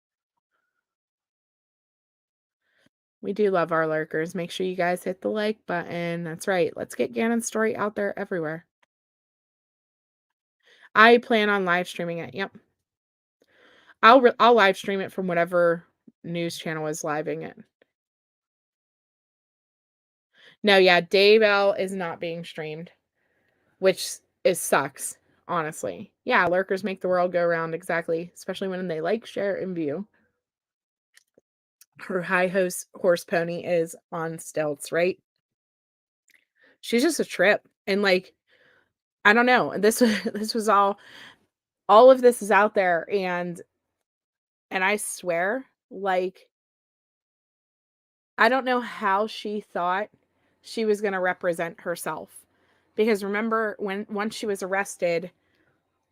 We do love our lurkers. Make sure you guys hit the like button. That's right. Let's get Gannon's story out there everywhere. I plan on live streaming it. Yep. I'll live stream it from whatever news channel is living it. No, yeah, Dave L is not being streamed, which sucks, honestly. Yeah, lurkers make the world go round, exactly, especially when they like, share, and view. Her horse pony is on stilts, right? She's just a trip. And like, I don't know. This was all of this is out there, and I swear, like, I don't know how she thought she was going to represent herself. Because remember, once she was arrested,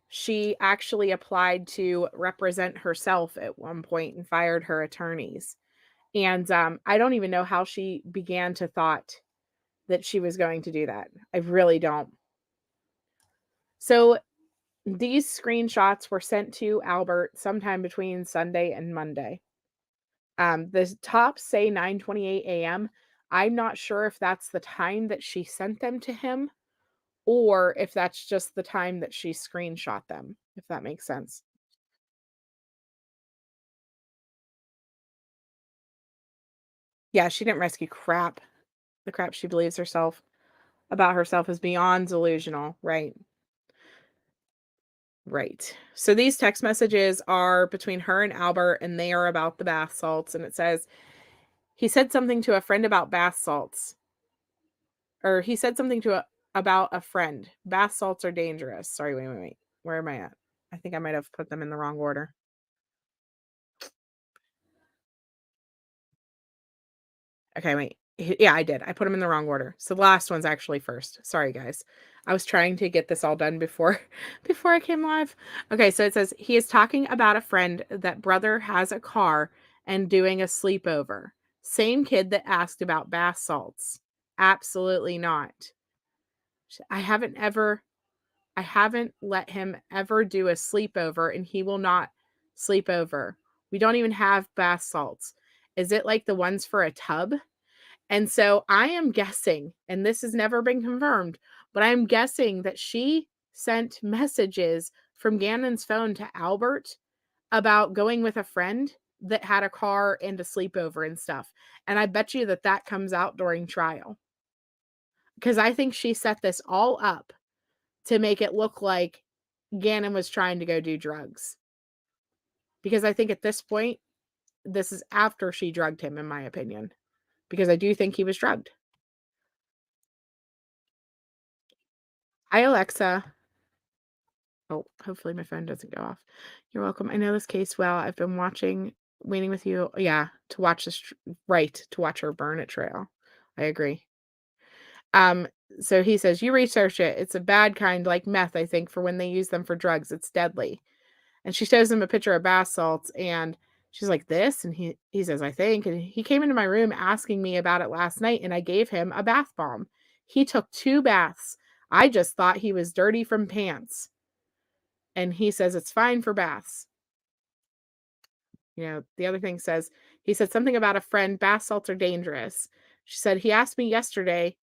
she actually applied to represent herself at one point and fired her attorneys. And I don't even know how she began to thought that she was going to do that. I really don't. So these screenshots were sent to Albert sometime between Sunday and Monday. The tops say 9:28 a.m. I'm not sure if that's the time that she sent them to him or if that's just the time that she screenshot them, if that makes sense. Yeah, she didn't rescue crap. The crap she believes about herself is beyond delusional, right? Right. So these text messages are between her and Albert, and they are about the bath salts. And it says, he said something to a friend about bath salts. Or he said something about a friend. Bath salts are dangerous. Sorry, wait. Where am I at? I think I might have put them in the wrong order. Okay, wait. Yeah, I did. I put them in the wrong order. So the last one's actually first. Sorry, guys. I was trying to get this all done before I came live. Okay, so it says he is talking about a friend that brother has a car and doing a sleepover. Same kid that asked about bath salts. Absolutely not. I haven't let him ever do a sleepover, and he will not sleep over. We don't even have bath salts. Is it like the ones for a tub? And so I am guessing, and this has never been confirmed, but I'm guessing that she sent messages from Gannon's phone to Albert about going with a friend that had a car and a sleepover and stuff. And I bet you that comes out during trial. Because I think she set this all up to make it look like Gannon was trying to go do drugs. Because I think at this point, this is after she drugged him, in my opinion. Because I do think he was drugged. Hi, Alexa. Oh, hopefully my phone doesn't go off. You're welcome. I know this case well. I've been waiting with you. Yeah, to watch this, right, to watch her burn a trail. I agree. Um, so he says, you research it. It's a bad kind, like meth, I think, for when they use them for drugs. It's deadly. And she shows him a picture of bath salts, and she's like, this? And he says, I think. And he came into my room asking me about it last night, and I gave him a bath bomb. He took 2 baths. I just thought he was dirty from pants. And he says it's fine for baths. The other thing says, he said something about a friend, bath salts are dangerous. She said, he asked me yesterday,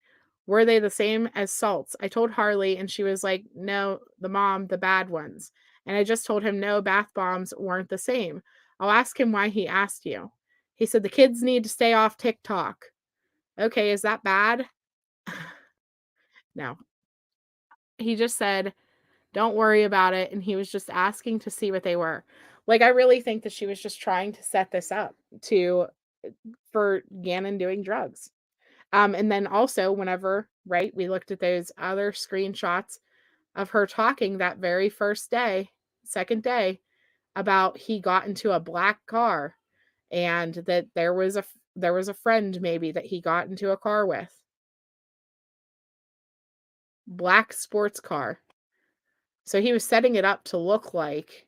were they the same as salts? I told Harley, and she was like, no, the mom, the bad ones. And I just told him, no, bath bombs weren't the same. I'll ask him why he asked you. He said, the kids need to stay off TikTok. Okay, is that bad? No. He just said, don't worry about it. And he was just asking to see what they were. Like, I really think that she was just trying to set this up for Gannon doing drugs. And then also whenever, right, we looked at those other screenshots of her talking that very second day, about he got into a black car and that there was a friend maybe that he got into a car with. Black sports car. So he was setting it up to look like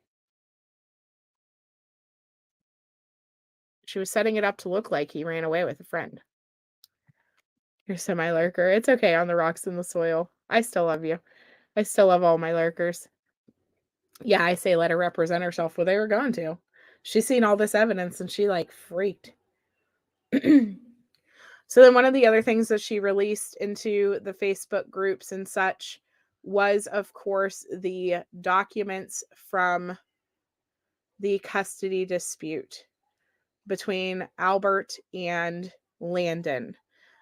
he ran away with a friend. You're semi-lurker. It's okay on the rocks in the soil. I still love you. I still love all my lurkers. Yeah, I say let her represent herself. Well, they were going to. She's seen all this evidence and she freaked. So then one of the other things that she released into the Facebook groups and such was, of course, the documents from the custody dispute between Albert and Landon.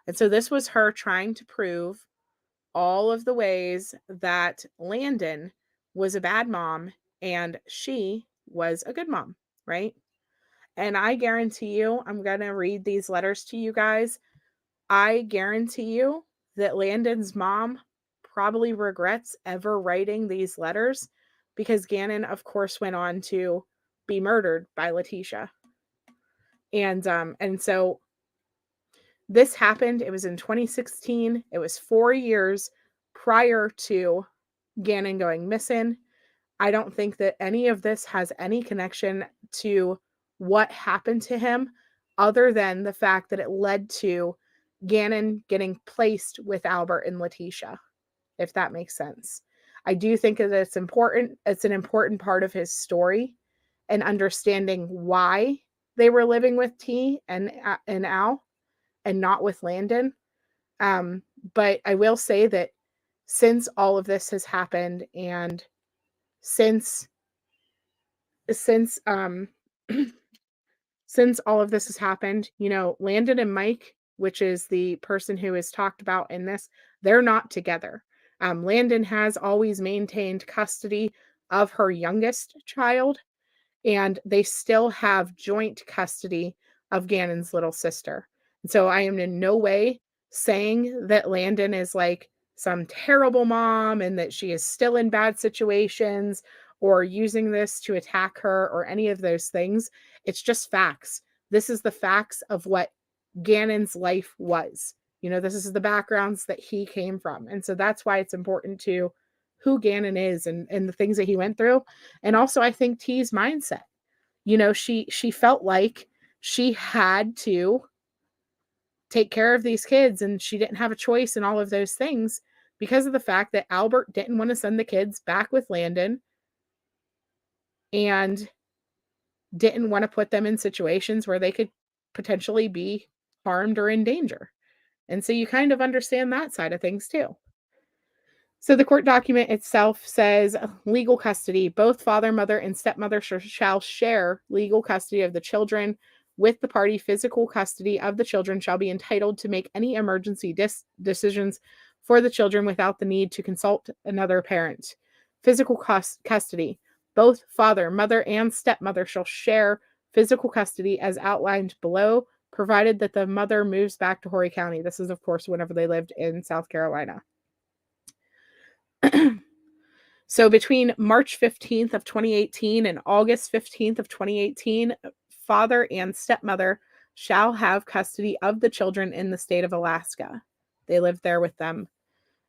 And so this was her trying to prove all of the ways that Landon was a bad mom and she was a good mom, right? And I guarantee you, I'm going to read these letters to you guys. I guarantee you that Landon's mom probably regrets ever writing these letters because Gannon, of course, went on to be murdered by Leticia. And so this happened. It was in 2016. It was 4 years prior to Gannon going missing. I don't think that any of this has any connection to what happened to him other than the fact that it led to Gannon getting placed with Albert and Leticia, if that makes sense. I do think that it's important. It's an important part of his story and understanding why they were living with T and Al and not with Landon. But I will say that since all of this has happened and since since all of this has happened, Landon and Mike, which is the person who is talked about in this, they're not together. Landon has always maintained custody of her youngest child, and they still have joint custody of Gannon's little sister. And so I am in no way saying that Landon is some terrible mom and that she is still in bad situations or using this to attack her or any of those things. It's just facts. This is the facts of what Gannon's life was. This is the backgrounds that he came from. And so that's why it's important to who Gannon is and the things that he went through. And also I think T's mindset. She felt like she had to take care of these kids and she didn't have a choice in all of those things because of the fact that Albert didn't want to send the kids back with Landon and didn't want to put them in situations where they could potentially be harmed or in danger. And so you kind of understand that side of things too. So the court document itself says legal custody. Both father, mother, and stepmother shall share legal custody of the children with the party. Physical custody of the children shall be entitled to make any emergency decisions for the children without the need to consult another parent. Physical custody. Both father, mother, and stepmother shall share physical custody as outlined below, provided that the mother moves back to Horry County. This is, of course, whenever they lived in South Carolina. So between March 15th of 2018 and August 15th of 2018, father and stepmother shall have custody of the children in the state of Alaska. They lived there with them.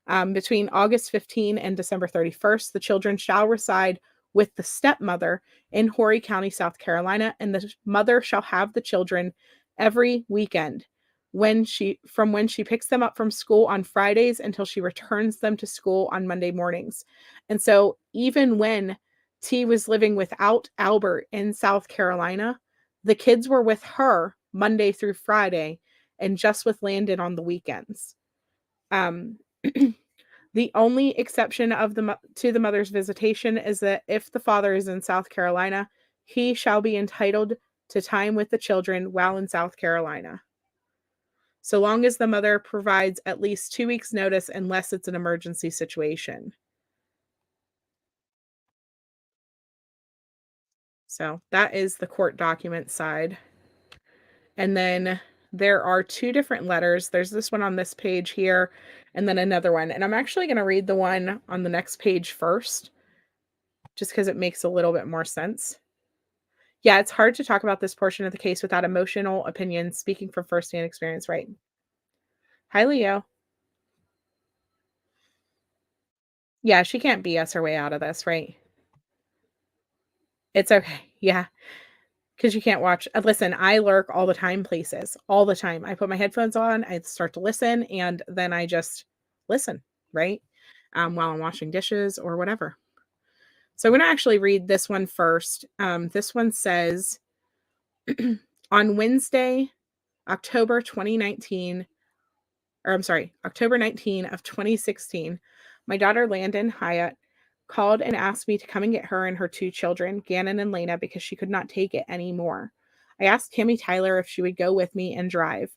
Between August 15 and December 31st, the children shall reside with the stepmother in Horry County, South Carolina, and the mother shall have the children every weekend from when she picks them up from school on Fridays until she returns them to school on Monday mornings. And so even when T was living without Albert in South Carolina, the kids were with her Monday through Friday and just with Landon on the weekends. The only exception to the mother's visitation is that if the father is in South Carolina, he shall be entitled to time with the children while in South Carolina, so long as the mother provides at least 2 weeks' notice unless it's an emergency situation. So that is the court document side. And then there are 2 different letters. There's this one on this page here, and then another one. And I'm actually going to read the one on the next page first, just because it makes a little bit more sense. Yeah, it's hard to talk about this portion of the case without emotional opinions, speaking from firsthand experience, right? Hi, Leo. Yeah, she can't BS her way out of this, right? It's okay. Yeah. Because you can't watch. Listen, I lurk all the time places, all the time. I put my headphones on, I start to listen, and then I just listen, right? While I'm washing dishes or whatever. So I'm going to actually read this one first. This one says, on Wednesday, October 2019, or I'm sorry, October 19 of 2016, my daughter Landon Hyatt called and asked me to come and get her and her 2 children, Gannon and Lena, because she could not take it anymore. I asked Tammy Tyler if she would go with me and drive.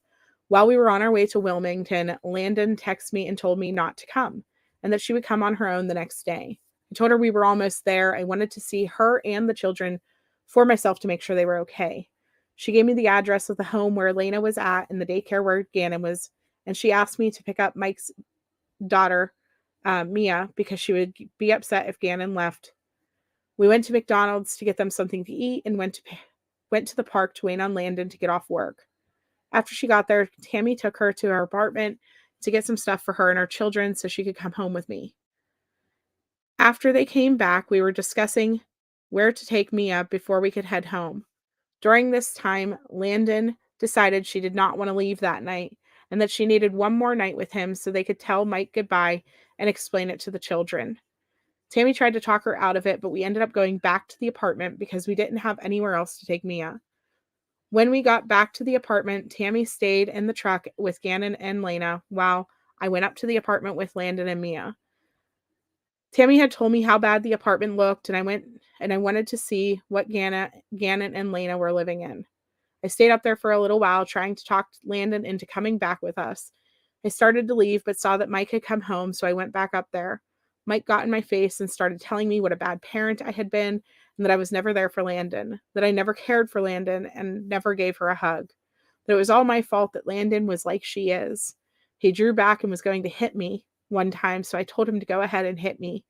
While we were on our way to Wilmington, Landon texted me and told me not to come and that she would come on her own the next day. I told her we were almost there. I wanted to see her and the children for myself to make sure they were okay. She gave me the address of the home where Lena was at and the daycare where Gannon was, and she asked me to pick up Mike's daughter, Mia, because she would be upset if Gannon left. We went to McDonald's to get them something to eat and went to the park to wait on Landon to get off work. After she got there, Tammy took her to her apartment to get some stuff for her and her children so she could come home with me. After they came back, we were discussing where to take Mia before we could head home. During this time, Landon decided she did not want to leave that night and that she needed one more night with him so they could tell Mike goodbye and explain it to the children. Tammy tried to talk her out of it, but we ended up going back to the apartment because we didn't have anywhere else to take Mia. When we got back to the apartment, Tammy stayed in the truck with Gannon and Lena while I went up to the apartment with Landon and Mia. Tammy had told me how bad the apartment looked, and I wanted to see what Gannon and Lena were living in. I stayed up there for a little while, trying to talk Landon into coming back with us. I started to leave, but saw that Mike had come home, so I went back up there. Mike got in my face and started telling me what a bad parent I had been, and that I was never there for Landon, that I never cared for Landon and never gave her a hug, that it was all my fault that Landon was like she is. He drew back and was going to hit me one time, so I told him to go ahead and hit me,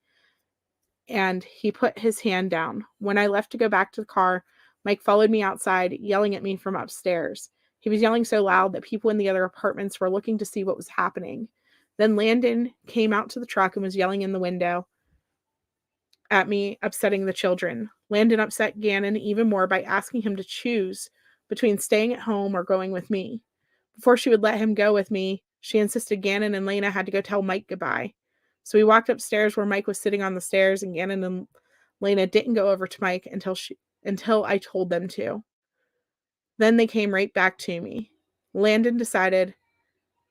and he put his hand down. When I left to go back to the car, Mike followed me outside, yelling at me from upstairs. He was yelling so loud that people in the other apartments were looking to see what was happening. Then Landon came out to the truck and was yelling in the window at me, upsetting the children. Landon upset Gannon even more by asking him to choose between staying at home or going with me. Before she would let him go with me, she insisted Gannon and Lena had to go tell Mike goodbye. So we walked upstairs where Mike was sitting on the stairs, and Gannon and Lena didn't go over to Mike until I told them to. Then they came right back to me. Landon decided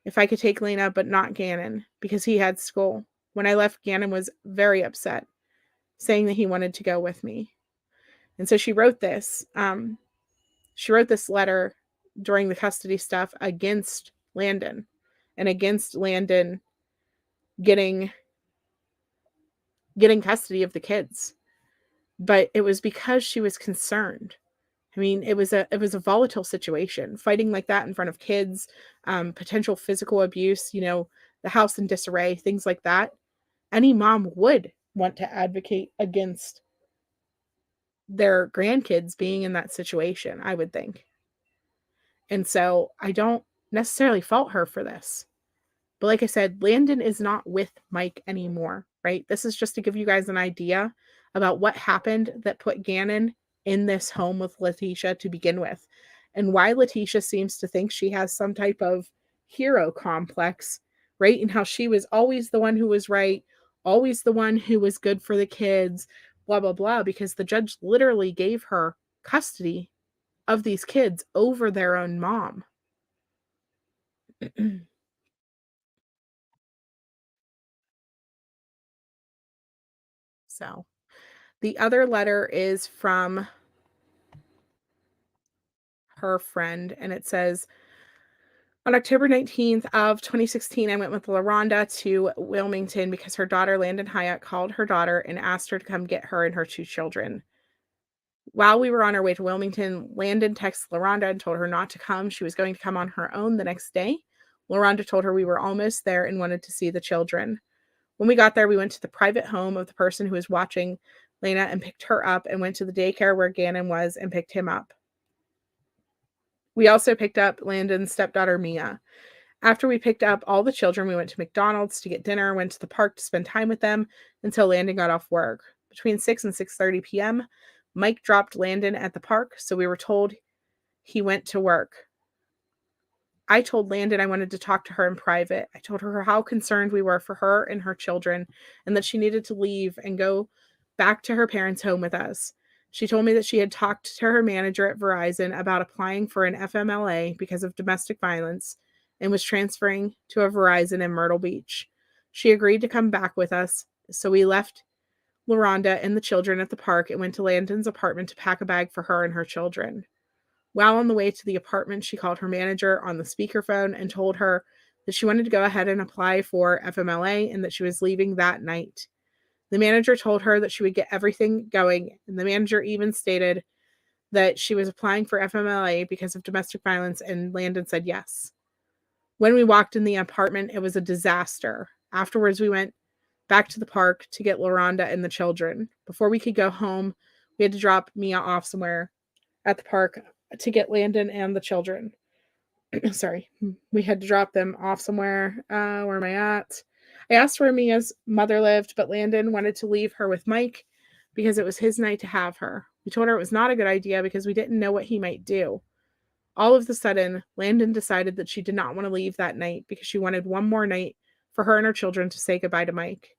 if I could take Lena but not Gannon because he had school. When I left, Gannon was very upset, saying that he wanted to go with me. And so she wrote this. She wrote this letter during the custody stuff against Landon and against Landon getting custody of the kids. But it was because she was concerned. I mean, it was a volatile situation, fighting like that in front of kids, potential physical abuse, the house in disarray, things like that. Any mom would want to advocate against their grandkids being in that situation, I would think. And so I don't necessarily fault her for this. But like I said, Landon is not with Mike anymore, right? This is just to give you guys an idea about what happened that put Gannon in this home with Leticia to begin with, and why Leticia seems to think she has some type of hero complex, right? And how she was always the one who was right, always the one who was good for the kids, blah, blah, blah, because the judge literally gave her custody of these kids over their own mom. So the other letter is from her friend, and it says, on October 19th of 2016, I went with LaRonda to Wilmington because her daughter, Landon Hyatt, called her daughter and asked her to come get her and her 2 children. While we were on our way to Wilmington, Landon texted LaRonda and told her not to come. She was going to come on her own the next day. LaRonda told her we were almost there and wanted to see the children. When we got there, we went to the private home of the person who was watching Lena and picked her up, and went to the daycare where Gannon was and picked him up. We also picked up Landon's stepdaughter, Mia. After we picked up all the children, we went to McDonald's to get dinner, went to the park to spend time with them until Landon got off work. Between 6 and 6:30 p.m., Mike dropped Landon at the park, so we were told he went to work. I told Landon I wanted to talk to her in private. I told her how concerned we were for her and her children, and that she needed to leave and go back to her parents' home with us. She told me that she had talked to her manager at Verizon about applying for an FMLA because of domestic violence and was transferring to a Verizon in Myrtle Beach. She agreed to come back with us, so we left LaRonda and the children at the park and went to Landon's apartment to pack a bag for her and her children. While on the way to the apartment, she called her manager on the speakerphone and told her that she wanted to go ahead and apply for FMLA and that she was leaving that night. The manager told her that she would get everything going, and the manager even stated that she was applying for FMLA because of domestic violence, and Landon said yes. When we walked in the apartment, it was a disaster. Afterwards, we went back to the park to get LaRonda and the children. Before we could go home, we had to drop Mia off somewhere at the park to get Landon and the children. Sorry, we had to drop them off somewhere. Where am I at? I asked where Mia's mother lived, but Landon wanted to leave her with Mike because it was his night to have her. We told her it was not a good idea because we didn't know what he might do. All of a sudden, Landon decided that she did not want to leave that night because she wanted one more night for her and her children to say goodbye to Mike.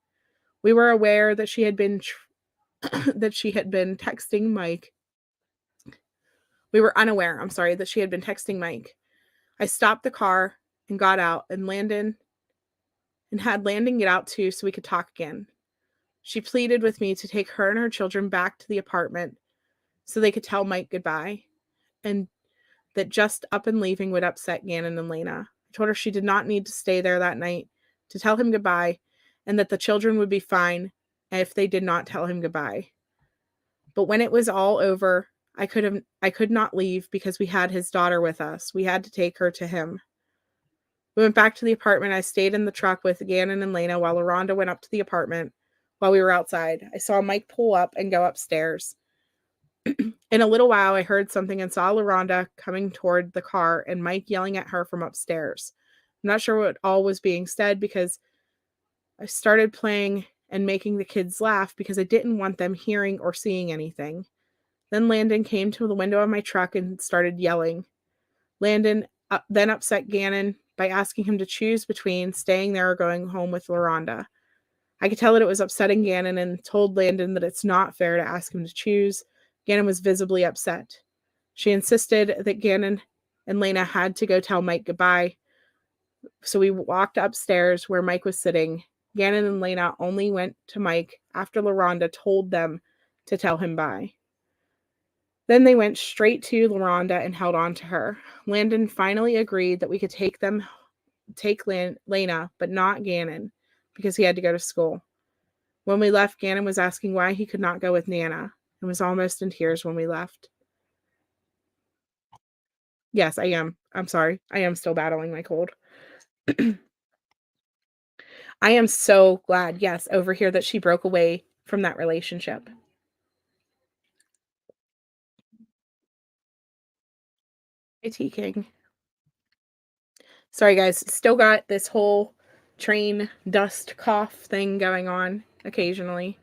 We were aware that she had been texting Mike. We were unaware, that she had been texting Mike. I stopped the car and got out and had Landon get out too so we could talk again. She pleaded with me to take her and her children back to the apartment so they could tell Mike goodbye, and that just up and leaving would upset Gannon and Lena. I told her she did not need to stay there that night to tell him goodbye, and that the children would be fine if they did not tell him goodbye. But when it was all over, I could not leave because we had his daughter with us. We had to take her to him. We went back to the apartment. I stayed in the truck with Gannon and Lena while LaRonda went up to the apartment while we were outside. I saw Mike pull up and go upstairs. In a little while, I heard something and saw LaRonda coming toward the car and Mike yelling at her from upstairs. I'm not sure what all was being said because I started playing and making the kids laugh because I didn't want them hearing or seeing anything. Then Landon came to the window of my truck and started yelling. Landon then upset Gannon by asking him to choose between staying there or going home with LaRonda. I could tell that it was upsetting Gannon and told Landon that it's not fair to ask him to choose. Gannon was visibly upset. She insisted that Gannon and Lena had to go tell Mike goodbye. So we walked upstairs where Mike was sitting. Gannon and Lena only went to Mike after LaRonda told them to tell him bye. Then they went straight to LaRonda and held on to her. Landon finally agreed that we could take Lena, but not Gannon, because he had to go to school. When we left, Gannon was asking why he could not go with Nana and was almost in tears when we left. Yes, I am. I'm sorry. I am still battling my cold. I am so glad, yes, over here that she broke away from that relationship. IT King. Sorry, guys. Still got this whole train dust cough thing going on occasionally.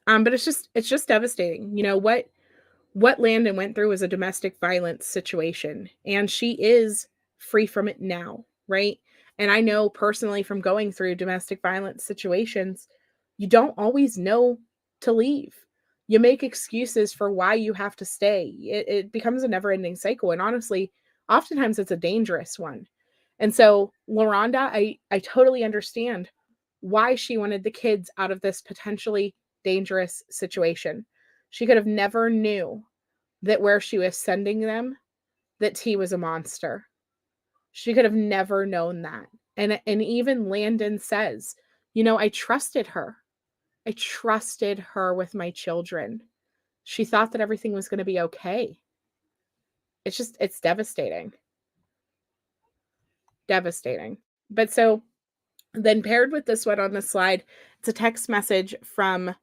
But it's just devastating. You know what Landon went through was a domestic violence situation, and she is free from it now, right? And I know personally from going through domestic violence situations, you don't always know to leave. You make excuses for why you have to stay. It becomes a never ending cycle. And honestly, oftentimes it's a dangerous one. And so, LaRonda, I totally understand why she wanted the kids out of this potentially dangerous situation. She could have never knew that where she was sending them, that T was a monster. She could have never known that. And even Landon says, I trusted her. I trusted her with my children. She thought that everything was going to be okay. It's devastating. Devastating. But so then paired with this one on the slide, it's a text message from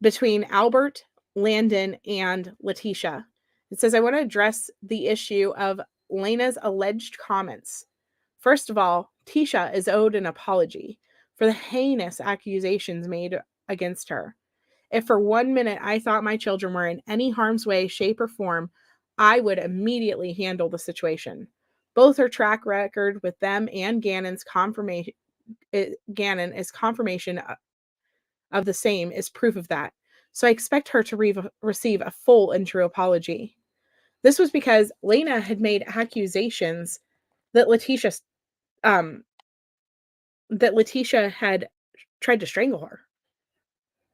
between Albert, Landon, and Leticia. It says, I want to address the issue of Lena's alleged comments. First of all, Tisha is owed an apology for the heinous accusations made against her. If for 1 minute I thought my children were in any harm's way, shape, or form, I would immediately handle the situation. Both her track record with them and Gannon's confirmation, Gannon is confirmation of the same is proof of that. So I expect her to receive a full and true apology. This was because Lena had made accusations that um Leticia had tried to strangle her.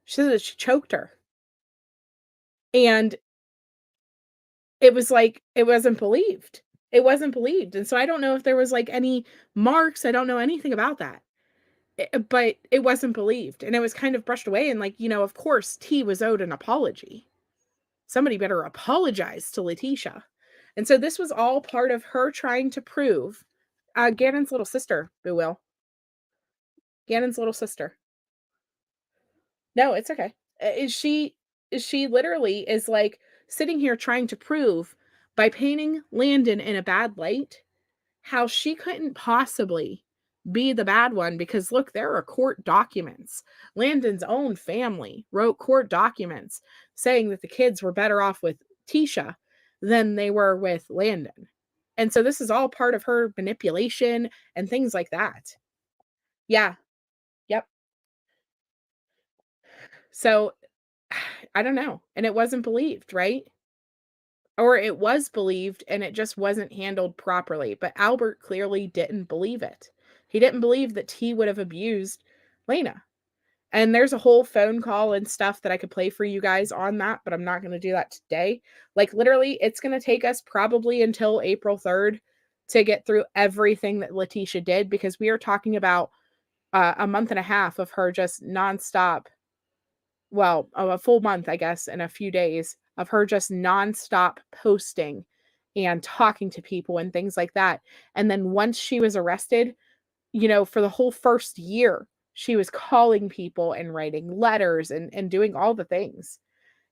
She said that she choked her. And it was like it wasn't believed. It wasn't believed. And so I don't know if there was like any marks. I don't know anything about that. But it wasn't believed. And it was kind of brushed away. And like, of course, T was owed an apology. Somebody better apologize to Leticia. And so this was all part of her trying to prove Gannon's little sister, Boo Will. Gannon's little sister. No, it's okay. She literally is like sitting here trying to prove by painting Landon in a bad light how she couldn't possibly be the bad one because look, there are court documents. Landon's own family wrote court documents saying that the kids were better off with Tisha than they were with Landon. And so this is all part of her manipulation and things like that. Yeah. Yep. So I don't know. And it wasn't believed, right? Or it was believed and it just wasn't handled properly. But Albert clearly didn't believe it. He didn't believe that T would have abused Lena. And there's a whole phone call and stuff that I could play for you guys on that, but I'm not going to do that today. Like literally, it's going to take us probably until April 3rd to get through everything that Leticia did because we are talking about a month and a half of her just nonstop. Well, a full month, I guess, and a few days of her just nonstop posting and talking to people and things like that. And then once she was arrested, for the whole first year, she was calling people and writing letters and doing all the things.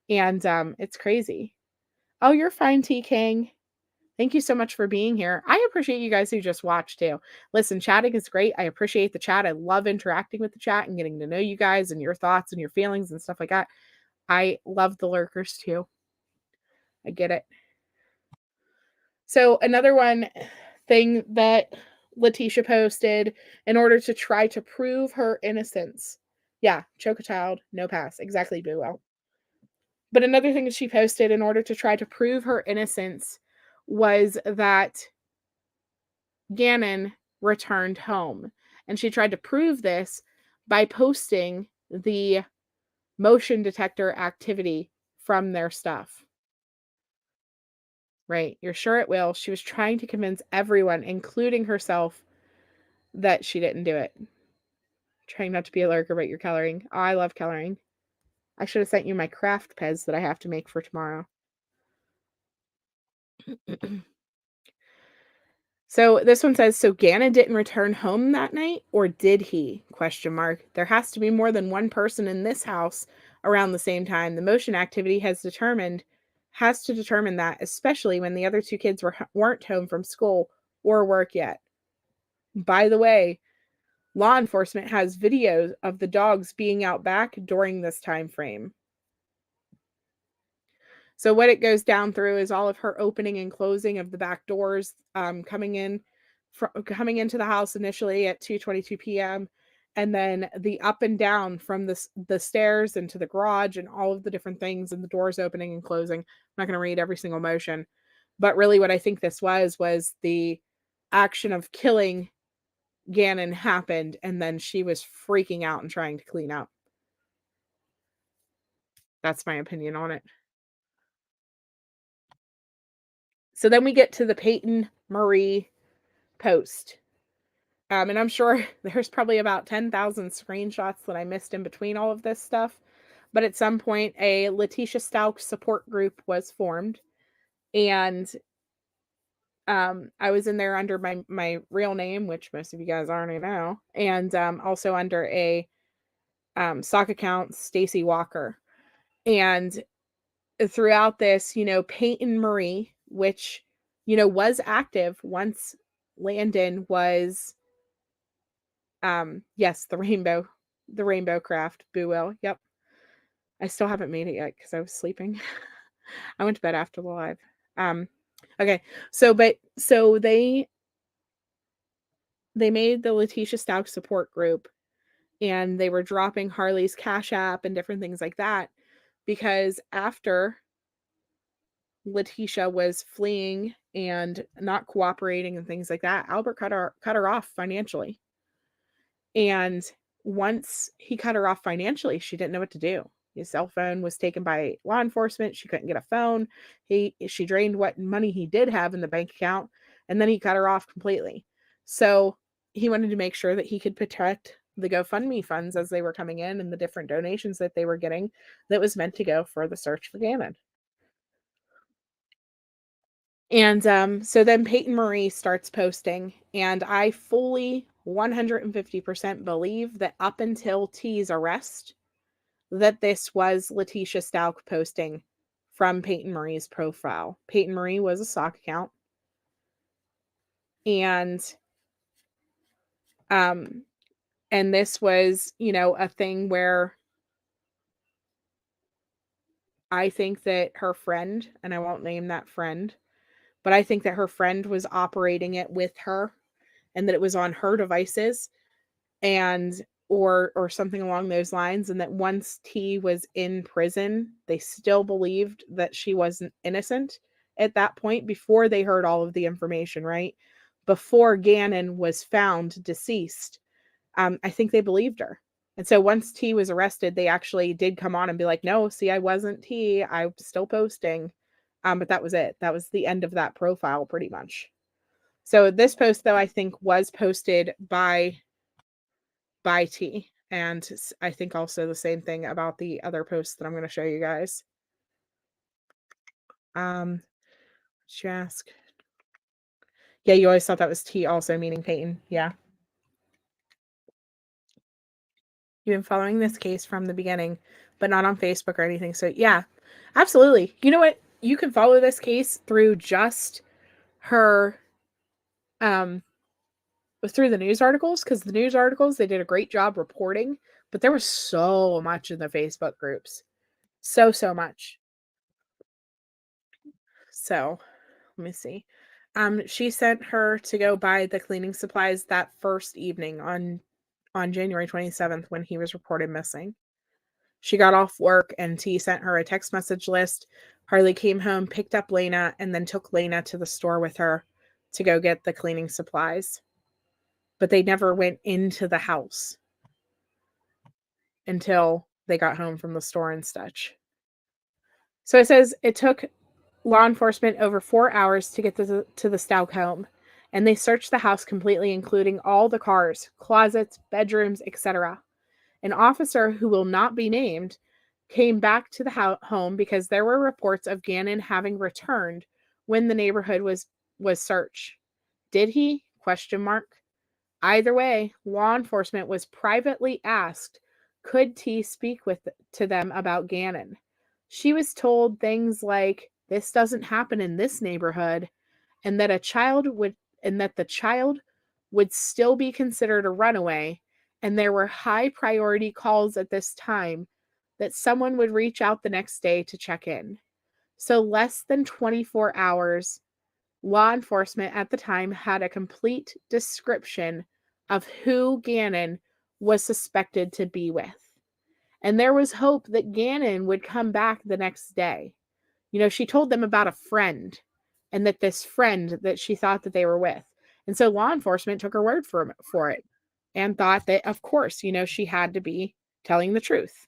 And it's crazy. Oh, you're fine, T King. Thank you so much for being here. I appreciate you guys who just watched too. Listen, chatting is great. I appreciate the chat. I love interacting with the chat and getting to know you guys and your thoughts and your feelings and stuff like that. I love the lurkers too. I get it. So another one thing that Leticia posted in order to try to prove her innocence. Yeah, choke a child, no pass. Exactly, Boo Well. But another thing that she posted in order to try to prove her innocence was that Gannon returned home. And she tried to prove this by posting the motion detector activity from their stuff. Right. You're sure it will. She was trying to convince everyone, including herself, that she didn't do it. Trying not to be a lurker, but you're coloring. Oh, I love coloring. I should have sent you my craft pens that I have to make for tomorrow. So this one says, so Gannon didn't return home that night, or did he? Question mark. There has to be more than one person in this house around the same time. The motion activity has to determine that, especially when the other two kids weren't home from school or work yet. By the way, law enforcement has videos of the dogs being out back during this time frame. So what it goes down through is all of her opening and closing of the back doors, coming into the house initially at 2:22 p.m. and then the up and down from the stairs into the garage and all of the different things and the doors opening and closing. I'm not going to read every single motion, but really what I think this was the action of killing Gannon happened, and then she was freaking out and trying to clean up. That's my opinion on it. So then we get to the Peyton Marie post. And I'm sure there's probably about 10,000 screenshots that I missed in between all of this stuff. But at some point, a Leticia Stout support group was formed. And I was in there under my real name, which most of you guys already know. And also under a sock account, Stacy Walker. And throughout this, Peyton Marie, which, was active once Landon was, yes, the rainbow craft, Boo Will. Yep. I still haven't made it yet because I was sleeping. I went to bed after the live. Okay. So they made the Leticia Stout support group, and they were dropping Harley's Cash App and different things like that, because after Leticia was fleeing and not cooperating and things like that, Albert cut her off financially. And once he cut her off financially, she didn't know what to do. His cell phone was taken by law enforcement. She couldn't get a phone. She drained what money he did have in the bank account, and then he cut her off completely. So he wanted to make sure that he could protect the GoFundMe funds as they were coming in and the different donations that they were getting that was meant to go for the search for Gannon. And so then Peyton Marie starts posting, and I fully 150% believe that up until T's arrest, that this was Leticia Stout posting from Peyton Marie's profile. Peyton Marie was a sock account. And this was, a thing where I think that her friend, and I won't name that friend, but I think that her friend was operating it with her, and that it was on her devices, and or something along those lines, and that once T was in prison, they still believed that she wasn't innocent at that point, before they heard all of the information, right? Before Gannon was found deceased. I think they believed her. And so once T was arrested, they actually did come on and be like, no, see, I wasn't T. I'm still posting. But that was it. That was the end of that profile, pretty much. So this post, though, I think was posted by T. And I think also the same thing about the other posts that I'm going to show you guys. She asked. Yeah, you always thought that was T also meaning Peyton. Yeah. You've been following this case from the beginning, but not on Facebook or anything. So yeah, absolutely. You know what? You can follow this case through just her, through the news articles, because the news articles, they did a great job reporting, but there was so much in the Facebook groups. So much. So let me see. She sent her to go buy the cleaning supplies that first evening on January 27th when he was reported missing. She got off work and T sent her a text message list. Harley came home, picked up Lena, and then took Lena to the store with her to go get the cleaning supplies. But they never went into the house until they got home from the store and such. So it says it took law enforcement over 4 hours to get to the Stout home, and they searched the house completely, including all the cars, closets, bedrooms, etc. An officer who will not be named came back to the home because there were reports of Gannon having returned when the neighborhood was searched. Did he? Question mark. Either way, law enforcement was privately asked, could T speak to them about Gannon? She was told things like, this doesn't happen in this neighborhood, and that the child would still be considered a runaway, and there were high priority calls at this time that someone would reach out the next day to check in. So less than 24 hours, law enforcement at the time had a complete description of who Gannon was suspected to be with. And there was hope that Gannon would come back the next day. She told them about a friend, and that this friend that she thought that they were with. And so law enforcement took her word for it and thought that, of course, she had to be telling the truth.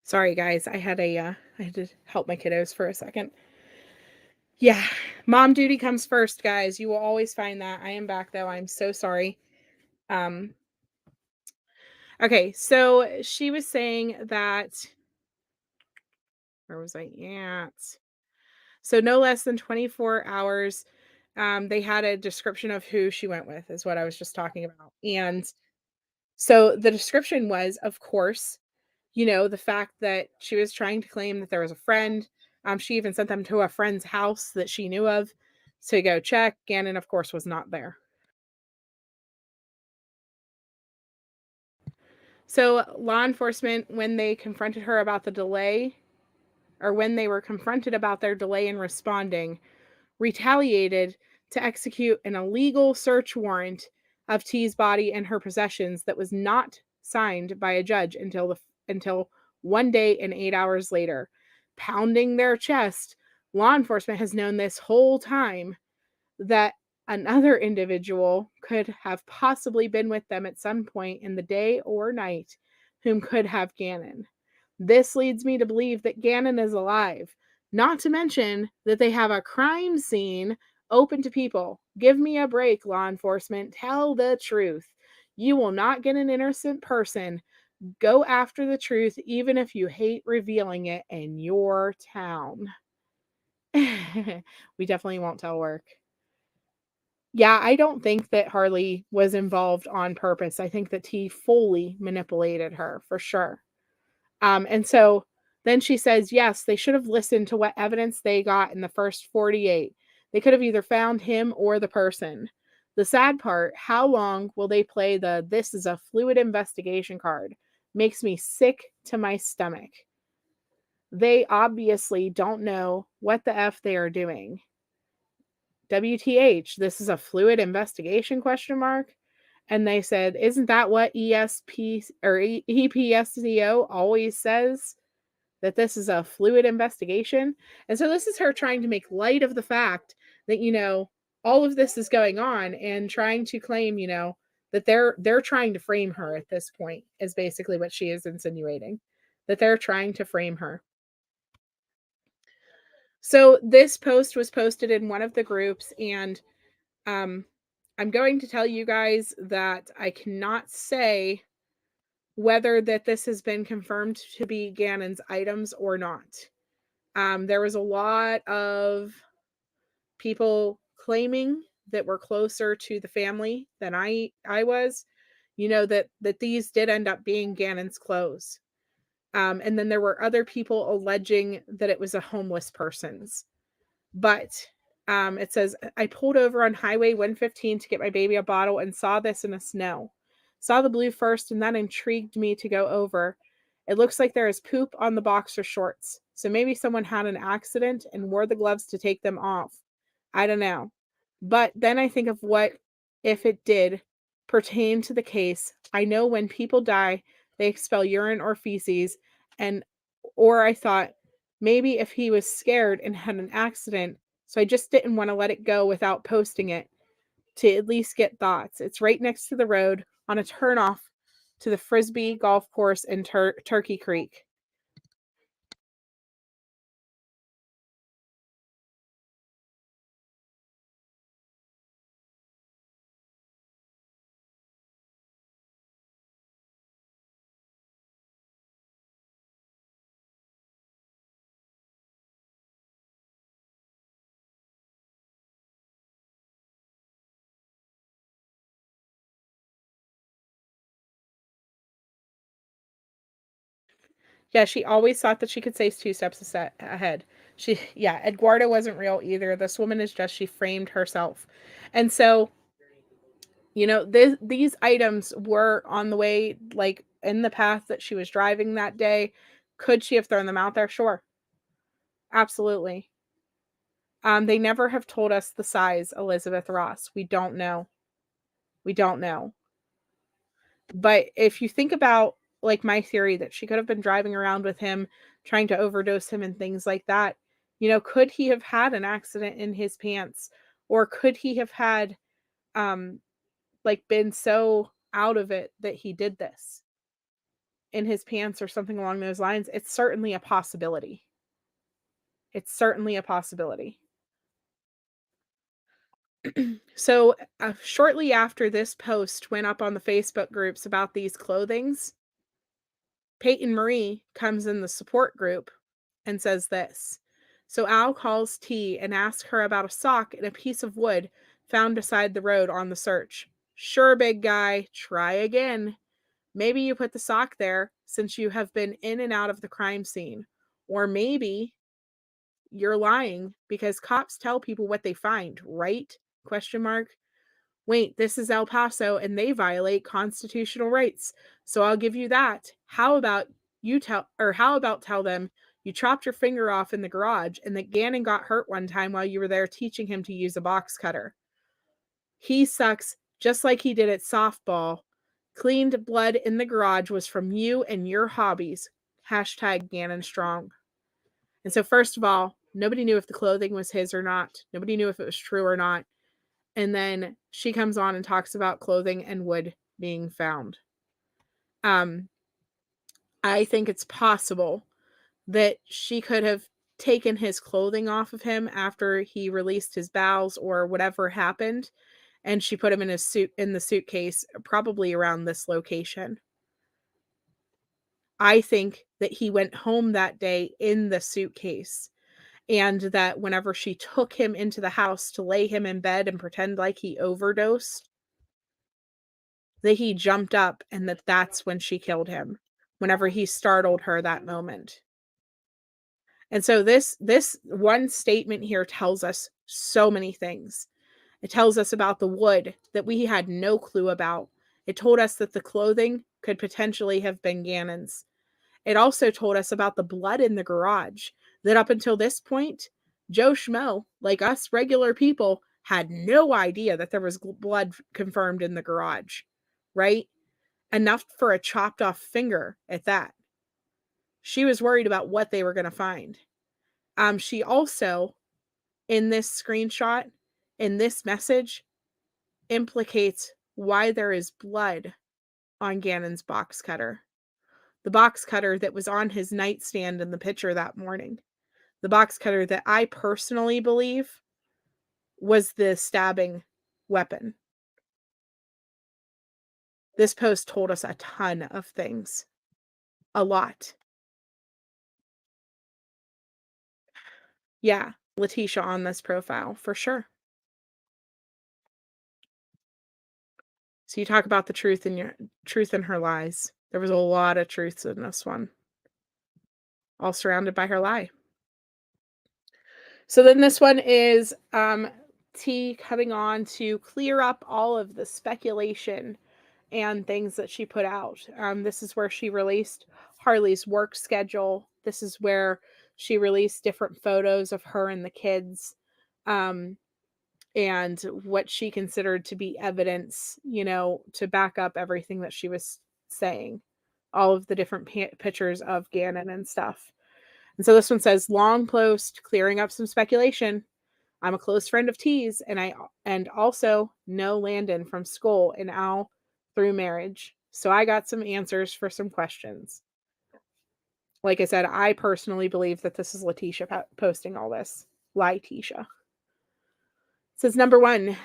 Sorry, guys. I had to help my kiddos for a second. Yeah, mom duty comes first, guys. You will always find that. I am back, though. I'm so sorry. Okay, so she was saying that, where was I at? So no less than 24 hours, they had a description of who she went with, is what I was just talking about. And so the description was, of course, the fact that she was trying to claim that there was a friend. She even sent them to a friend's house that she knew of to go check. Gannon, of course, was not there. So law enforcement, when they confronted her about the delay, or when they were confronted about their delay in responding, retaliated to execute an illegal search warrant of T's body and her possessions that was not signed by a judge until 1 day and 8 hours later. Pounding their chest, law enforcement has known this whole time that another individual could have possibly been with them at some point in the day or night whom could have Gannon. This leads me to believe that Gannon is alive. Not to mention that they have a crime scene open to people. Give me a break, law enforcement. Tell the truth. You will not get an innocent person. Go after the truth, even if you hate revealing it in your town. We definitely won't tell work. Yeah, I don't think that Harley was involved on purpose. I think that T fully manipulated her for sure. And so then she says, yes, they should have listened to what evidence they got in the first 48. They could have either found him or the person. The sad part, how long will they play the "this is a fluid investigation" card? Makes me sick to my stomach. They obviously don't know what the F they are doing. WTH, this is a fluid investigation ? And they said, isn't that what ESP or EPSCO always says? That this is a fluid investigation? And so this is her trying to make light of the fact that, all of this is going on and trying to claim, that they're trying to frame her at this point is basically what she is insinuating, that they're trying to frame her. So this post was posted in one of the groups, and I'm going to tell you guys that I cannot say whether that this has been confirmed to be Gannon's items or not. There was a lot of people claiming that were closer to the family than I was, that these did end up being Gannon's clothes. And then there were other people alleging that it was a homeless person's. But it says, I pulled over on Highway 115 to get my baby a bottle and saw this in the snow. Saw the blue first, and that intrigued me to go over. It looks like there is poop on the boxer shorts. So maybe someone had an accident and wore the gloves to take them off. I don't know. But then I think of what if it did pertain to the case. I know when people die, they expel urine or feces, or I thought, maybe if he was scared and had an accident, so I just didn't want to let it go without posting it to at least get thoughts. It's right next to the road on a turnoff to the Frisbee golf course in Turkey Creek. Yeah, she always thought that she could say 2 steps ahead. Eduardo wasn't real either. This woman is just, she framed herself. And so, these items were on the way, like in the path that she was driving that day. Could she have thrown them out there? Sure. Absolutely. They never have told us the size, Elizabeth Ross. We don't know. We don't know. But if you think about like my theory that she could have been driving around with him, trying to overdose him and things like that, could he have had an accident in his pants? Or could he have had been so out of it that he did this in his pants or something along those lines? It's certainly a possibility. It's certainly a possibility. So shortly after this post went up on the Facebook groups about these clothings, Peyton Marie comes in the support group and says this. So Al calls T and asks her about a sock and a piece of wood found beside the road on the search. Sure, big guy, try again. Maybe you put the sock there since you have been in and out of the crime scene. Or maybe you're lying because cops tell people what they find, right? Question mark. Wait, this is El Paso and they violate constitutional rights. So I'll give you that. How about tell them you chopped your finger off in the garage and that Gannon got hurt one time while you were there teaching him to use a box cutter. He sucks just like he did at softball. Cleaned blood in the garage was from you and your hobbies. Hashtag Gannon Strong. And so first of all, nobody knew if the clothing was his or not. Nobody knew if it was true or not. And then she comes on and talks about clothing and wood being found. I think it's possible that she could have taken his clothing off of him after he released his bowels or whatever happened, and she put him in the suitcase, probably around this location. I think that he went home that day in the suitcase, and that whenever she took him into the house to lay him in bed and pretend like he overdosed, that he jumped up and that's when she killed him, whenever he startled her that moment. And so this one statement here tells us so many things. It tells us about the wood that we had no clue about. It told us that the clothing could potentially have been Gannon's. It also told us about the blood in the garage, that up until this point, Joe Schmo, like us regular people, had no idea that there was blood confirmed in the garage, right? Enough for a chopped off finger at that. She was worried about what they were going to find. She also, in this screenshot, And this message implicates why there is blood on Gannon's box cutter. The box cutter that was on his nightstand in the picture that morning. The box cutter that I personally believe was the stabbing weapon. This post told us a ton of things. A lot. Yeah, Leticia on this profile, for sure. So you talk about the truth in her lies. There was a lot of truths in this one. All surrounded by her lie. So then this one is T coming on to clear up all of the speculation and things that she put out. This is where she released Harley's work schedule. This is where she released different photos of her and the kids, and what she considered to be evidence, to back up everything that she was saying. All of the different pictures of Gannon and stuff. And so this one says, long post clearing up some speculation. I'm a close friend of T's, and also know Landon from school and Al through marriage. So I got some answers for some questions. Like I said, I personally believe that this is Leticia posting all this. Leticia. Says number 1,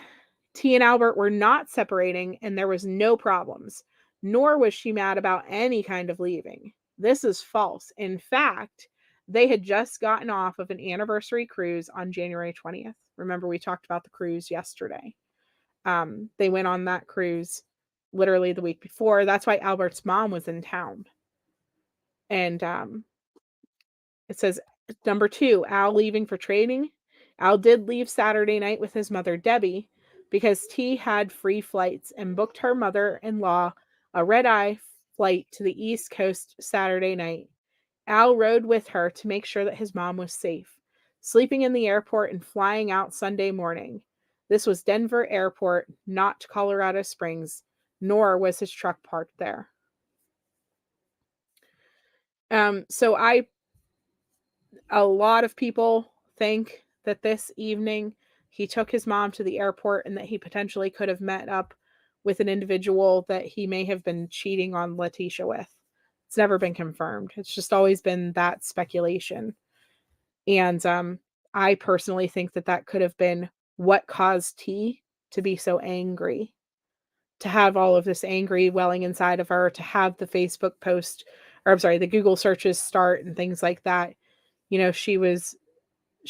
T and Albert were not separating and there was no problems, nor was she mad about any kind of leaving. This is false. In fact, they had just gotten off of an anniversary cruise on January 20th. Remember, we talked about the cruise yesterday. They went on that cruise literally the week before. That's why Albert's mom was in town. And it says, number 2, Al leaving for training. Al did leave Saturday night with his mother, Debbie, because T had free flights and booked her mother-in-law a red-eye flight to the East Coast Saturday night. Al rode with her to make sure that his mom was safe, sleeping in the airport and flying out Sunday morning. This was Denver Airport, not Colorado Springs, nor was his truck parked there. So a lot of people think that this evening he took his mom to the airport and that he potentially could have met up with an individual that he may have been cheating on Leticia with. It's never been confirmed. It's just always been that speculation. And I personally think that that could have been what caused T to be so angry, to have all of this angry welling inside of her, to have the Facebook post, or I'm sorry, the Google searches start and things like that. She was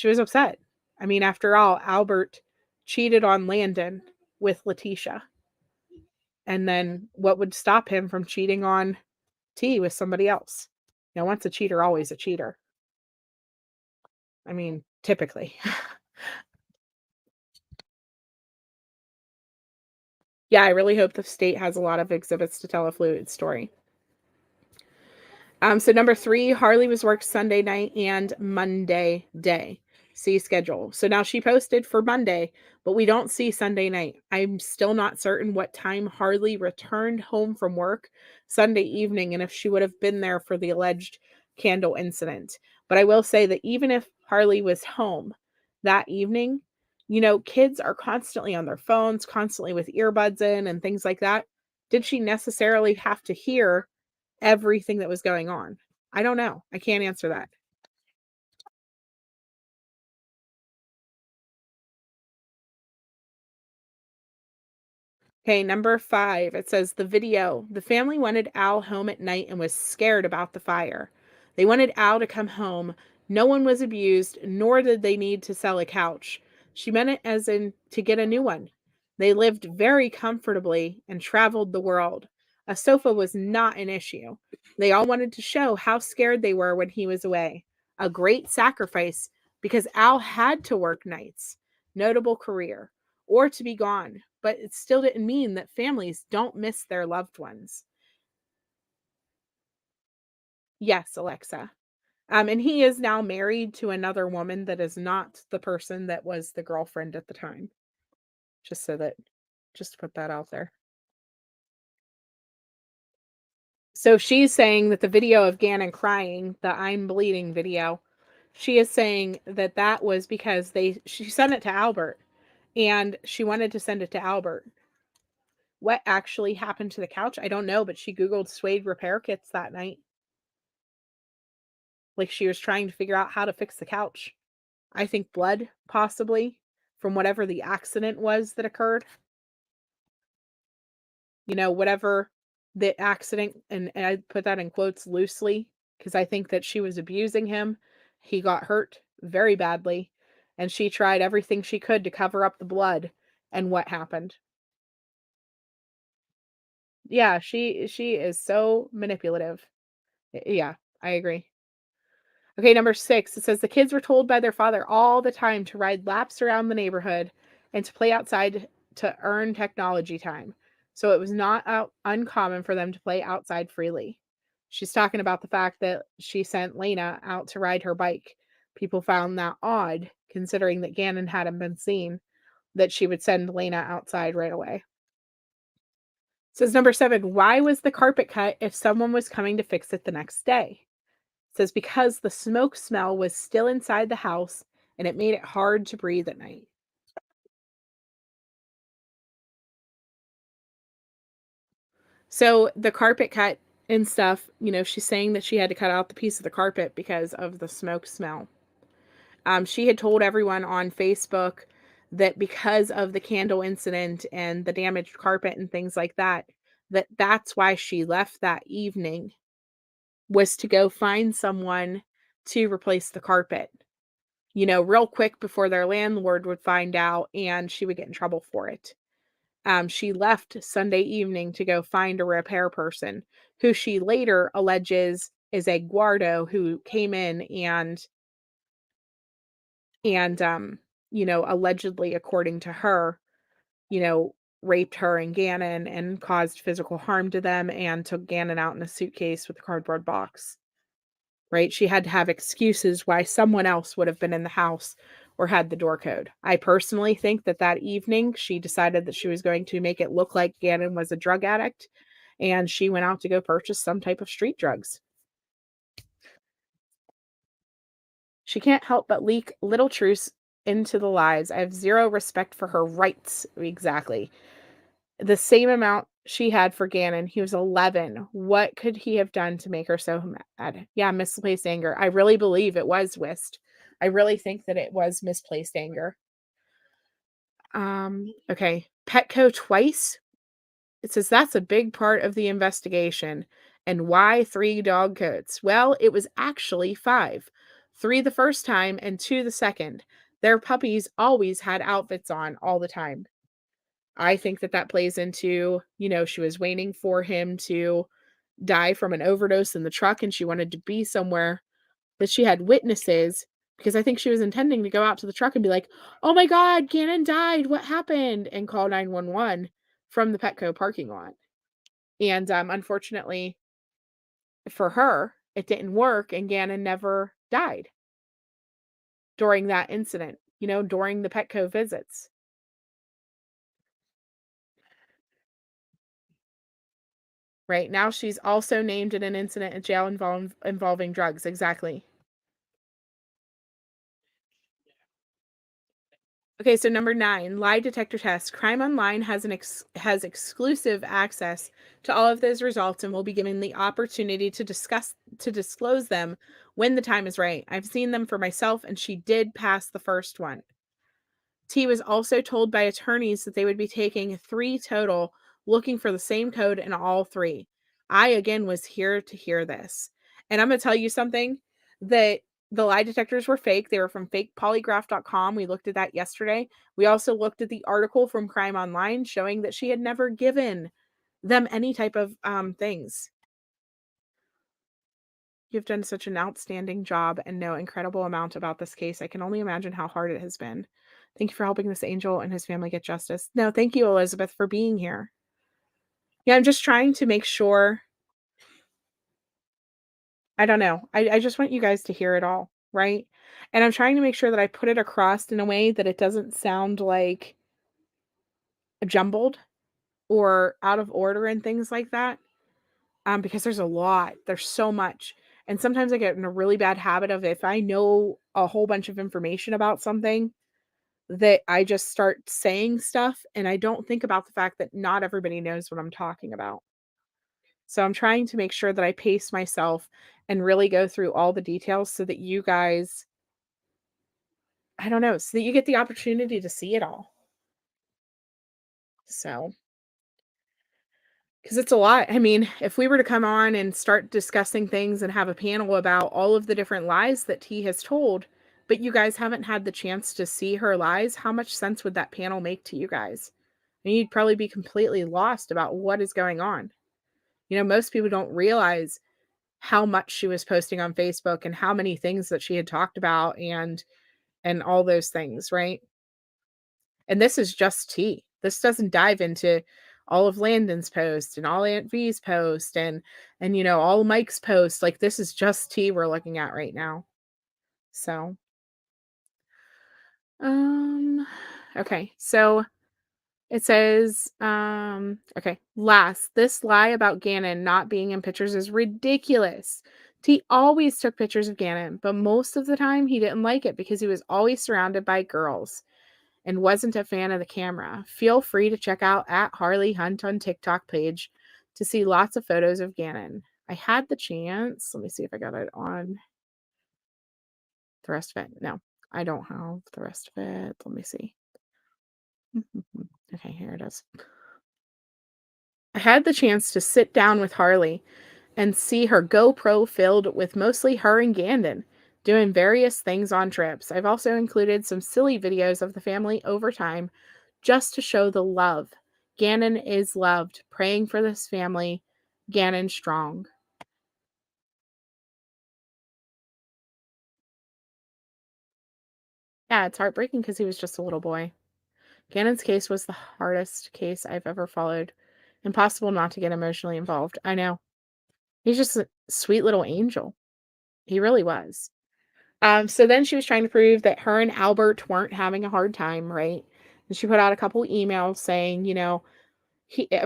upset. I mean, after all, Albert cheated on Landon with Leticia. And then what would stop him from cheating on T with somebody else? Once a cheater, always a cheater. I mean, typically. Yeah, I really hope the state has a lot of exhibits to tell a fluid story. So number 3, Harley was worked Sunday night and Monday day. See schedule. So now she posted for Monday, but we don't see Sunday night. I'm still not certain what time Harley returned home from work Sunday evening and if she would have been there for the alleged candle incident. But I will say that even if Harley was home that evening, kids are constantly on their phones, constantly with earbuds in and things like that. Did she necessarily have to hear everything that was going on? I don't know. I can't answer that. Okay, number 5, it says the video. The family wanted Al home at night and was scared about the fire. They wanted Al to come home. No one was abused, nor did they need to sell a couch. She meant it as in to get a new one. They lived very comfortably and traveled the world. A sofa was not an issue. They all wanted to show how scared they were when he was away. A great sacrifice because Al had to work nights. Notable career. Or to be gone, but it still didn't mean that families don't miss their loved ones. Yes, Alexa. And he is now married to another woman that is not the person that was the girlfriend at the time. Just to put that out there. So she's saying that the video of Gannon crying, the I'm bleeding video, she is saying that that was because she sent it to Albert. and she wanted to send it to Albert. What actually happened to the couch? I don't know, but she Googled suede repair kits that night. Like she was trying to figure out how to fix the couch. I think blood, possibly, from whatever the accident was that occurred. You know, whatever the accident, and I put that in quotes loosely because I think that she was abusing him. He got hurt very badly, and she tried everything she could to cover up the blood. And what happened? Yeah, she is so manipulative. Yeah, I agree. Okay, number 6, it says the kids were told by their father all the time to ride laps around the neighborhood and to play outside to earn technology time. So it was not uncommon for them to play outside freely. She's talking about the fact that she sent Lena out to ride her bike. People found that odd, considering that Gannon hadn't been seen, that she would send Lena outside right away. Says number 7, why was the carpet cut if someone was coming to fix it the next day? It says because the smoke smell was still inside the house and it made it hard to breathe at night. So the carpet cut and stuff, you know, she's saying that she had to cut out the piece of the carpet because of the smoke smell. She had told everyone on Facebook that because of the candle incident and the damaged carpet and things like that, that's why she left that evening, was to go find someone to replace the carpet, you know, real quick before their landlord would find out and she would get in trouble for it. She left Sunday evening to go find a repair person who she later alleges is a Guardo who came in and you know, allegedly, according to her, you know, raped her and Gannon and caused physical harm to them and took Gannon out in a suitcase with a cardboard box. Right? She had to have excuses why someone else would have been in the house or had the door code. I personally think that that evening she decided that she was going to make it look like Gannon was a drug addict and she went out to go purchase some type of street drugs. She can't help but leak little truths into the lies. I have zero respect for her rights. Exactly. The same amount she had for Gannon. He was 11. What could he have done to make her so mad? Yeah, misplaced anger. I really believe it was Whist. I really think that it was misplaced anger. Okay. Petco twice. It says that's a big part of the investigation. And why 3 dog coats? Well, it was actually 5. 3 the first time and 2 the second. Their puppies always had outfits on all the time. I think that that plays into, you know, she was waiting for him to die from an overdose in the truck and she wanted to be somewhere that she had witnesses, because I think she was intending to go out to the truck and be like, "Oh my God, Gannon died. What happened?" and call 911 from the Petco parking lot. And unfortunately for her, it didn't work and Gannon never died during that incident, you know, during the Petco visits. Right now, she's also named in an incident at jail involving drugs. Exactly. Okay, so number 9, lie detector test. Crime Online has has exclusive access to all of those results and will be given the opportunity to disclose them when the time is right. I've seen them for myself, and she did pass the first one. T was also told by attorneys that they would be taking 3 total, looking for the same code in all 3. I, again, was here to hear this. And I'm going to tell you something, that the lie detectors were fake. They were from fakepolygraph.com. We looked at that yesterday. We also looked at the article from Crime Online showing that she had never given them any type of things. You've done such an outstanding job and know incredible amount about this case. I can only imagine how hard it has been. Thank you for helping this angel and his family get justice. No, thank you, Elizabeth, for being here. Yeah, I'm just trying to make sure. I don't know. I just want you guys to hear it all, right? And I'm trying to make sure that I put it across in a way that it doesn't sound like jumbled or out of order and things like that. Because there's a lot. There's so much. And sometimes I get in a really bad habit of, if I know a whole bunch of information about something, that I just start saying stuff and I don't think about the fact that not everybody knows what I'm talking about. So I'm trying to make sure that I pace myself and really go through all the details so that you guys, I don't know, so that you get the opportunity to see it all. So, because it's a lot. I mean, if we were to come on and start discussing things and have a panel about all of the different lies that T has told, but you guys haven't had the chance to see her lies, how much sense would that panel make to you guys? And you'd probably be completely lost about what is going on. Most people don't realize how much she was posting on Facebook and how many things that she had talked about and all those things, right? And this is just T. This doesn't dive into all of Landon's post and all Aunt V's post and all Mike's posts. Like this is just T we're looking at right now. So um okay. So it says okay, last, this lie about Gannon not being in pictures is ridiculous. T always took pictures of Gannon, but most of the time he didn't like it because he was always surrounded by girls and wasn't a fan of the camera. Feel free to check out at Harley Hunt on TikTok page to see lots of photos of Gannon. I had the chance. Let me see if I got it on the rest of it. No, I don't have the rest of it. Let me see. Okay, here it is. I had the chance to sit down with Harley and see her GoPro filled with mostly her and Gandon doing various things on trips. I've also included some silly videos of the family over time just to show the love. Gannon is loved. Praying for this family. Gannon strong. Yeah, it's heartbreaking because he was just a little boy. Gannon's case was the hardest case I've ever followed. Impossible not to get emotionally involved. I know. He's just a sweet little angel. He really was. So then she was trying to prove that her and Albert weren't having a hard time, right? And she put out a couple emails saying,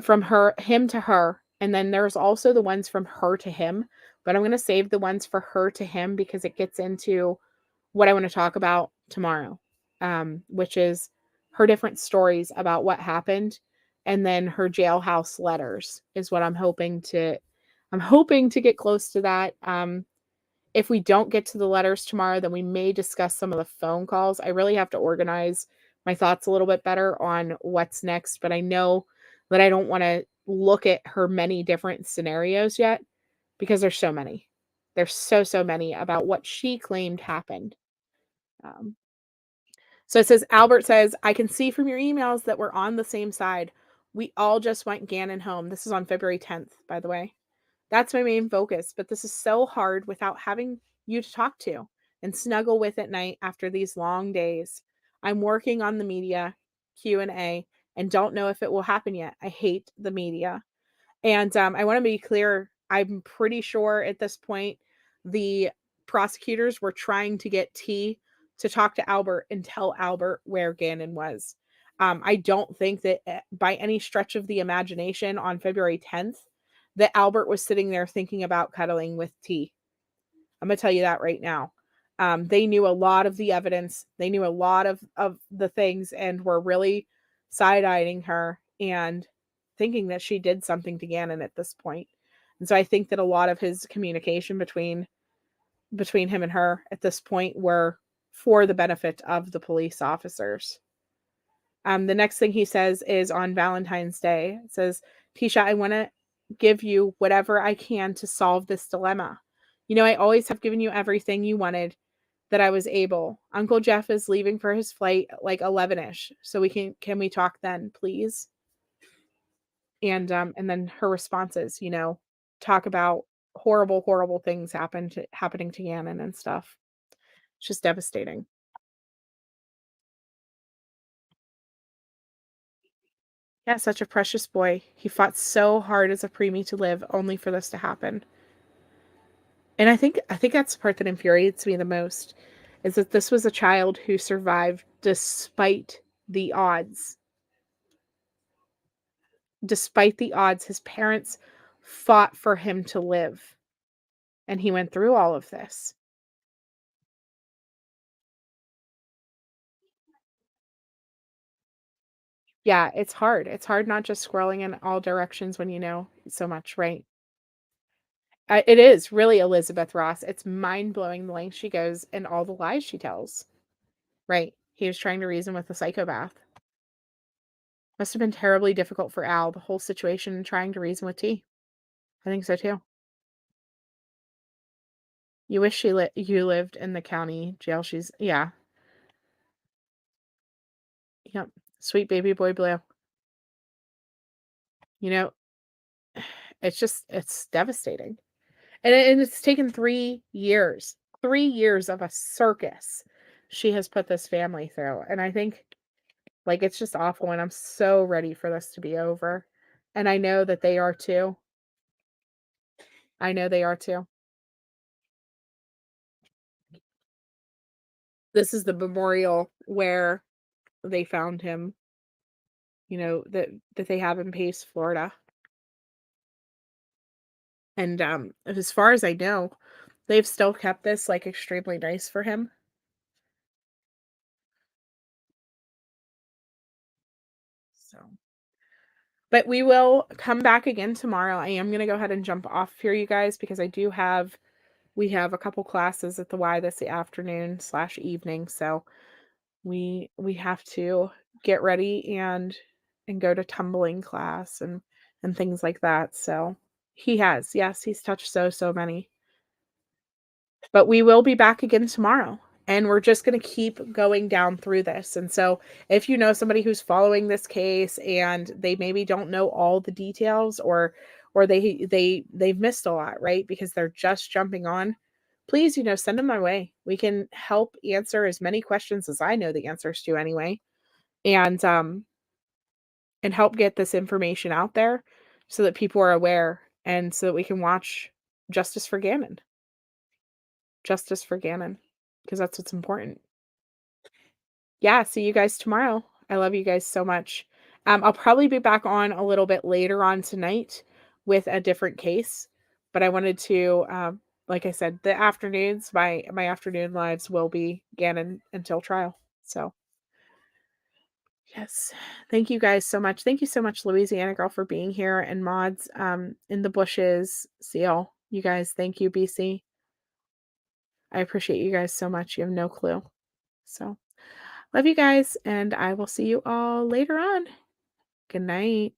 from him to her, and then there's also the ones from her to him, but I'm going to save the ones for her to him because it gets into what I want to talk about tomorrow, which is her different stories about what happened, and then her jailhouse letters is what I'm hoping to get close to that. If we don't get to the letters tomorrow, then we may discuss some of the phone calls. I really have to organize my thoughts a little bit better on what's next, but I know that I don't want to look at her many different scenarios yet because there's so many. There's so many about what she claimed happened. Um, so it says, Albert says, I can see from your emails that we're on the same side. We all just want Gannon home. This is on February 10th, by the way. That's my main focus, but this is so hard without having you to talk to and snuggle with at night after these long days. I'm working on the media Q&A and don't know if it will happen yet. I hate the media. And I want to be clear, I'm pretty sure at this point the prosecutors were trying to get T to talk to Albert and tell Albert where Gannon was. I don't think that by any stretch of the imagination on February 10th that Albert was sitting there thinking about cuddling with T. I'm going to tell you that right now. They knew a lot of the evidence. They knew a lot of the things and were really side-eyeing her and thinking that she did something to Gannon at this point. And so I think that a lot of his communication between him and her at this point were for the benefit of the police officers. The next thing he says is on Valentine's Day. It says, Tisha, I want to give you whatever I can to solve this dilemma. I always have given you everything you wanted that I was able. Uncle Jeff is leaving for his flight at like 11ish. So can we talk then, please? And then her responses, talk about horrible, horrible things happening to Gannon and stuff. It's just devastating. Yeah, such a precious boy. He fought so hard as a preemie to live only for this to happen. And I think that's the part that infuriates me the most is that this was a child who survived despite the odds. Despite the odds, his parents fought for him to live. And he went through all of this. Yeah, it's hard. It's hard not just scrolling in all directions when you know so much, right? It is really Elizabeth Ross. It's mind-blowing the length she goes and all the lies she tells. Right. He was trying to reason with a psychopath. Must have been terribly difficult for Al, the whole situation, trying to reason with T. I think so too. You wish you lived in the county jail. Yeah. Yep. Sweet baby boy blue. You know, it's devastating. And it's taken 3 years. 3 years of a circus she has put this family through. And I think, like, it's just awful, and I'm so ready for this to be over. And I know that they are too. I know they are too. This is the memorial where they found him, that they have in Pace, Florida. And, as far as I know, they've still kept this, like, extremely nice for him. So, but we will come back again tomorrow. I am gonna go ahead and jump off here, you guys, because we have a couple classes at the Y this afternoon/evening, so we have to get ready and go to tumbling class and things like that. So yes, he's touched so many. But we will be back again tomorrow, and we're just going to keep going down through this. And so if you know somebody who's following this case and they maybe don't know all the details, or they've missed a lot, right? Because they're just jumping on, please, send them my way. We can help answer as many questions as I know the answers to anyway. And help get this information out there so that people are aware, and so that we can watch justice for Gannon. Justice for Gannon, because that's what's important. Yeah, see you guys tomorrow. I love you guys so much. I'll probably be back on a little bit later on tonight with a different case, but I wanted to, like I said, the afternoons, my afternoon lives will be Gannon until trial. So yes, thank you guys so much. Thank you so much, Louisiana Girl, for being here, and mods in the bushes. Seal, you guys, thank you, BC. I appreciate you guys so much. You have no clue. So love you guys, and I will see you all later on. Good night.